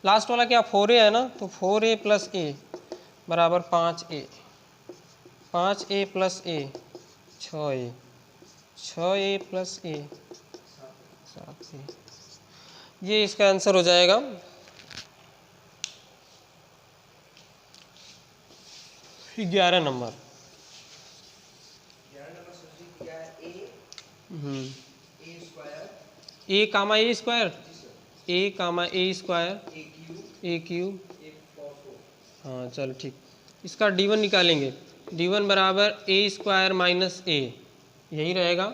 लास्ट वाला क्या 4A है ना, तो 4A + A = 5A, 5A + A 6A, 6A + A 7A। ये इसका आंसर हो जाएगा। फिर 11 number. A, A square, A cube. हाँ चलो ठीक। इसका D1 निकालेंगे, D1 = A² - A, यही रहेगा।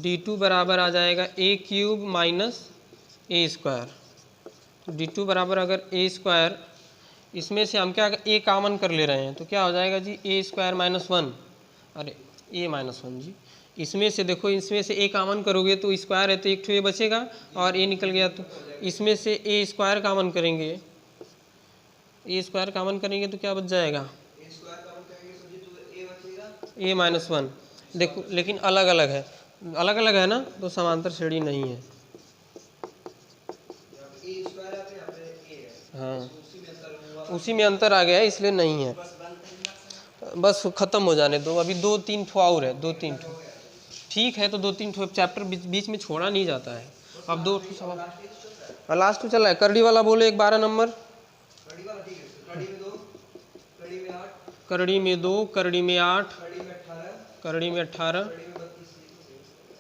D2 बराबर आ जाएगा A³ - A²। D2 बराबर अगर A², इसमें से हम क्या A कॉमन कर ले रहे हैं तो क्या हो जाएगा जी, A² - 1, अरे A - 1 जी। इसमें से देखो, इसमें से A कॉमन करोगे तो स्क्वायर है तो एक A बचेगा, और A निकल गया तो इसमें से A² कॉमन करेंगे, A² कॉमन करेंगे तो क्या बच जाएगा, A - 1। देखो लेकिन अलग अलग है, अलग अलग है ना, तो समांतर श्रेणी नहीं है। हाँ, उसी में अंतर आ गया है, इसलिए नहीं है। बस ख़त्म हो जाने दो, अभी 2-3 ठो और है, 2-3 ठो। ठीक है, तो 2-3 ठो चैप्टर बीच में छोड़ा नहीं जाता है। अब 2 ठो सवाल लास्ट में चल रहा है। करड़ी वाला बोलो एक 12 नंबर। करड़ी में 2, करड़ी में 8, करड़ी में 18,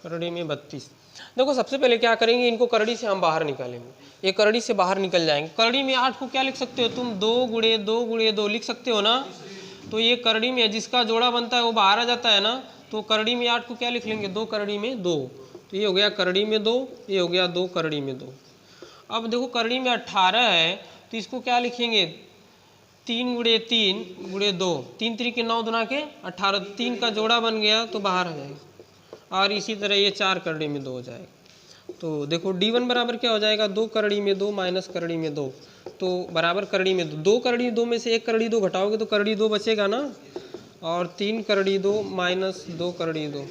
करड़ी में 32। देखो सबसे पहले क्या करेंगे, इनको करड़ी से हम बाहर निकालेंगे, ये करड़ी से बाहर निकल जाएंगे। करड़ी में 8 को क्या लिख सकते हो तुम, 2 × 2 × 2 लिख सकते हो ना। तो ये करड़ी में जिसका जोड़ा बनता है वो बाहर आ जाता है ना, तो करड़ी में 8 को क्या लिख लेंगे, 2 करड़ी में 2, तो ये हो गया करड़ी में 2, ये हो गया 2 करड़ी में 2। अब देखो करड़ी में 18 है तो इसको क्या लिखेंगे, 3 गुणे 3 गुणे 2, 3 3 9 दुना के 18, 3 का जोड़ा बन गया तो बाहर आ जाएगा। और इसी तरह ये 4 करड़ी में 2 हो जाएगा। तो देखो D1 बराबर क्या हो जाएगा, 2 करड़ी में 2 माइनस करड़ी में 2, तो बराबर करड़ी में 2, 2 करड़ी 2 में से 1 करड़ी 2 घटाओगे तो करड़ी 2 बचेगा ना, और 3 करड़ी 2 माइनस 2 करड़ी 2,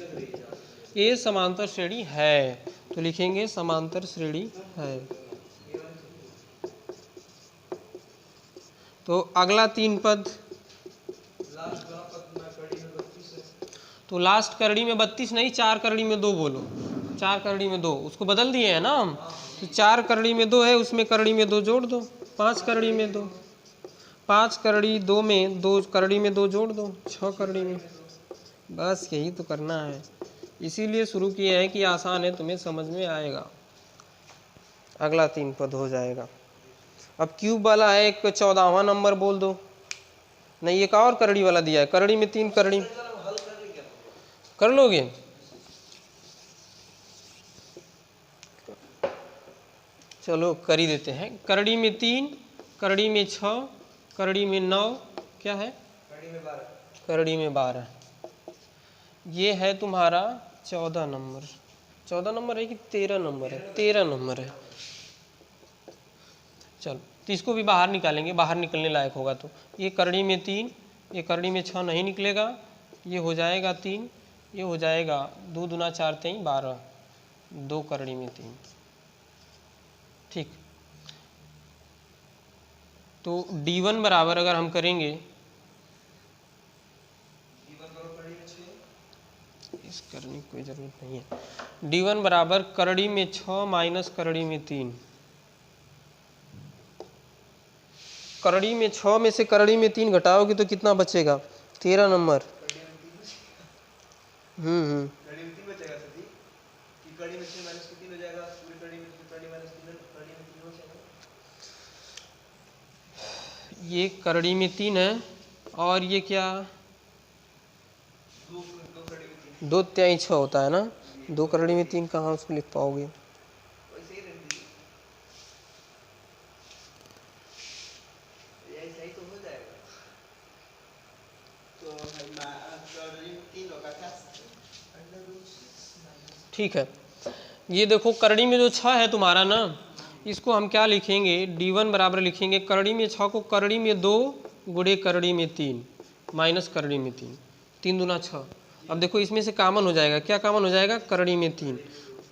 ये समांतर श्रेणी है। तो लिखेंगे समांतर श्रेणी है। तो अगला 3 पद, तो लास्ट करड़ी में 32 नहीं, 4 करड़ी में 2 बोलो, 4 करड़ी में 2, उसको बदल दिए हैं ना हम। तो 4 करड़ी में 2 है, उसमें करड़ी में 2 जोड़ दो, 5 करड़ी में 2, 5 करड़ी 2 में 2 करड़ी में 2 जोड़ दो, 6 करड़ी में। बस यही तो करना है, इसीलिए शुरू किए हैं कि आसान है, तुम्हें समझ में आएगा। अगला 3 पद हो जाएगा। अब क्यूब वाला है, एक 14वां नंबर बोल दो। नहीं, एक और करड़ी वाला दिया है, करड़ी में 3 करड़ी कर लोगे। चलो कर ही देते हैं। करड़ी में 3, करड़ी में 6, करड़ी में 9, क्या है, करड़ी में 12। ये है तुम्हारा 14 नंबर। 14 नंबर है कि 13 नंबर है, 13 नंबर है। चलो तो इसको भी बाहर निकालेंगे, बाहर निकलने लायक होगा। तो ये करड़ी में 3, ये करड़ी में 6 नहीं निकलेगा, ये हो जाएगा 3, ये हो जाएगा 2 दूना 4 3 12, 2 करड़ी में 3। ठीक, तो D1 बराबर अगर हम करेंगे, इस करने की कोई ज़रूरत नहीं है। D1 बराबर करड़ी में 6 माइनस करड़ी में 3। करड़ी में 6 में से करड़ी में 3 घटाओगे तो कितना बचेगा, 13 नंबर। ये करड़ी में 3 है, और ये क्या, 2 3 6 होता है ना, 2 करड़ी में 3 कहाँ उसको लिख पाओगे। ठीक है, ये देखो करड़ी में जो 6 है तुम्हारा ना, इसको हम क्या लिखेंगे, D1 बराबर लिखेंगे करड़ी में 6 को करड़ी में 2 गुणे करड़ी में 3 माइनस करड़ी में 3, 3 दूना 6। अब देखो इसमें से कामन हो जाएगा, क्या कामन हो जाएगा, करड़ी में 3,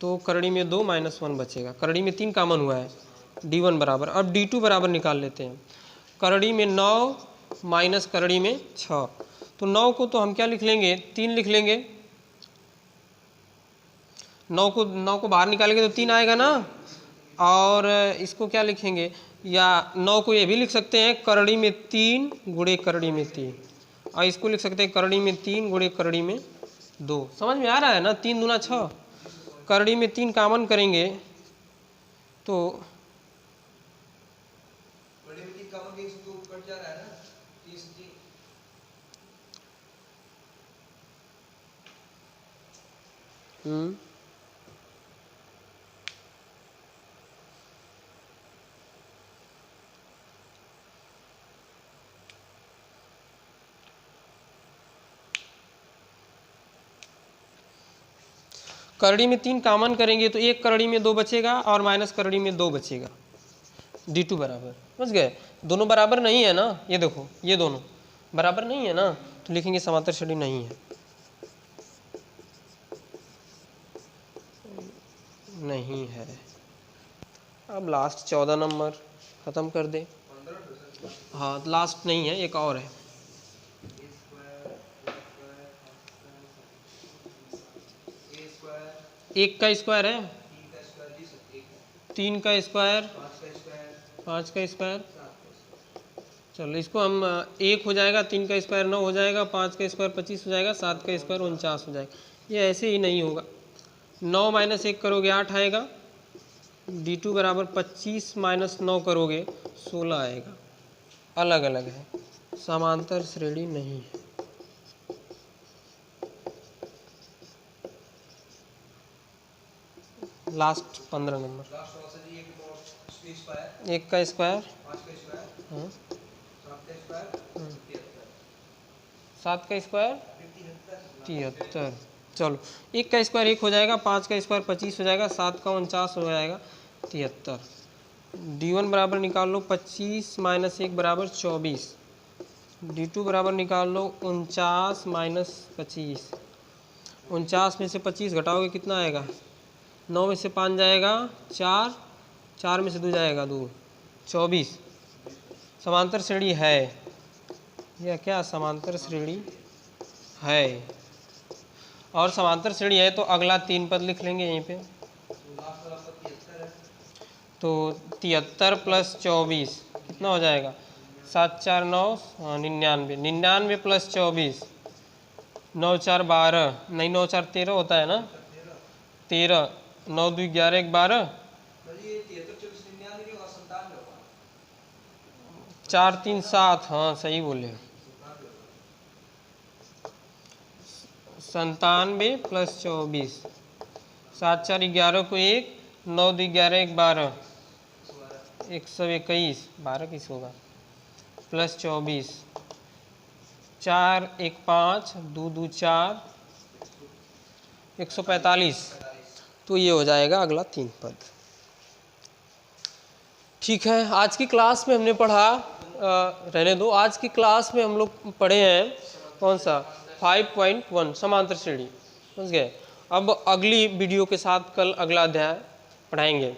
तो करड़ी में 2 माइनस 1 बचेगा, करड़ी में 3 कामन हुआ है। D1 बराबर, अब D2 बराबर निकाल लेते हैं, करड़ी में 9 माइनस करड़ी में 6, तो 9 को तो हम क्या लिख लेंगे, 3 लिख लेंगे, 9 को बाहर निकालेंगे तो 3 आएगा ना, और इसको क्या लिखेंगे, या 9 को ये भी लिख सकते हैं करड़ी में 3 गुणे करड़ी में 3, और इसको लिख सकते हैं करड़ी में 3 गुणे करड़ी में 2। समझ में आ रहा है ना, 3 दूना 6, करड़ी में 3 कामन करेंगे तो करड़ी में 3 कामन करेंगे तो एक करड़ी में 2 बचेगा और माइनस करड़ी में 2 बचेगा। D2 बराबर, समझ गए, दोनों बराबर नहीं है ना, ये देखो ये दोनों बराबर नहीं है ना, तो लिखेंगे समांतर श्रेणी नहीं है, नहीं है। अब लास्ट 14 नंबर ख़त्म कर दे। हाँ लास्ट नहीं है, एक और है। एक का स्क्वायर है, 3 का स्क्वायर, 5 का स्क्वायर। चलो इसको हम 1 हो जाएगा, 3 का स्क्वायर 9 हो जाएगा, 5 का स्क्वायर 25 हो जाएगा, 7 का स्क्वायर 49 हो जाएगा। ये ऐसे ही नहीं होगा, 9 माइनस 1 करोगे 8 आएगा, D2 बराबर 25 माइनस 9 करोगे 16 आएगा। अलग अलग है, समांतर श्रेणी नहीं है। Last 15 number. 1 का स्क्वायर, हाँ 7 का स्क्वायर 73। चलो 1 का स्क्वायर 1 हो जाएगा, 5 का स्क्वायर 25 हो जाएगा, 7 का 49 हो जाएगा 73। D1 बराबर निकाल लो 25 - 1 बराबर 24। D2 बराबर निकाल लो 49 - 25। 49 में से 25 घटाओगे कितना आएगा? 9 में से 5 जाएगा 4, 4 में से 2 जाएगा 2, 24। समांतर श्रेणी है या क्या? समांतर श्रेणी है। और समांतर श्रेणी है तो अगला 3 पद लिख लेंगे यहीं पे। तो 73 + 24 कितना हो जाएगा? 7 4 9, हाँ 99। 99 + 24, 9 4 12, नहीं 9 4 13 होता है ना, 13, 9 2 11 1 12, 4 3 7, हाँ सही बोले। 97 + 24, 7 4 11 को 1, 9 2 11 1 12, 121, 12 किस होगा, + 24, 4 1 5, 2 2 4, 145। तो ये हो जाएगा अगला 3 पद। ठीक है, आज की क्लास में हमने पढ़ा, रहने दो, आज की क्लास में हम लोग पढ़े हैं कौन सा? 5.1 समांतर श्रेणी, समझ गए। अब अगली वीडियो के साथ कल अगला अध्याय पढ़ाएंगे।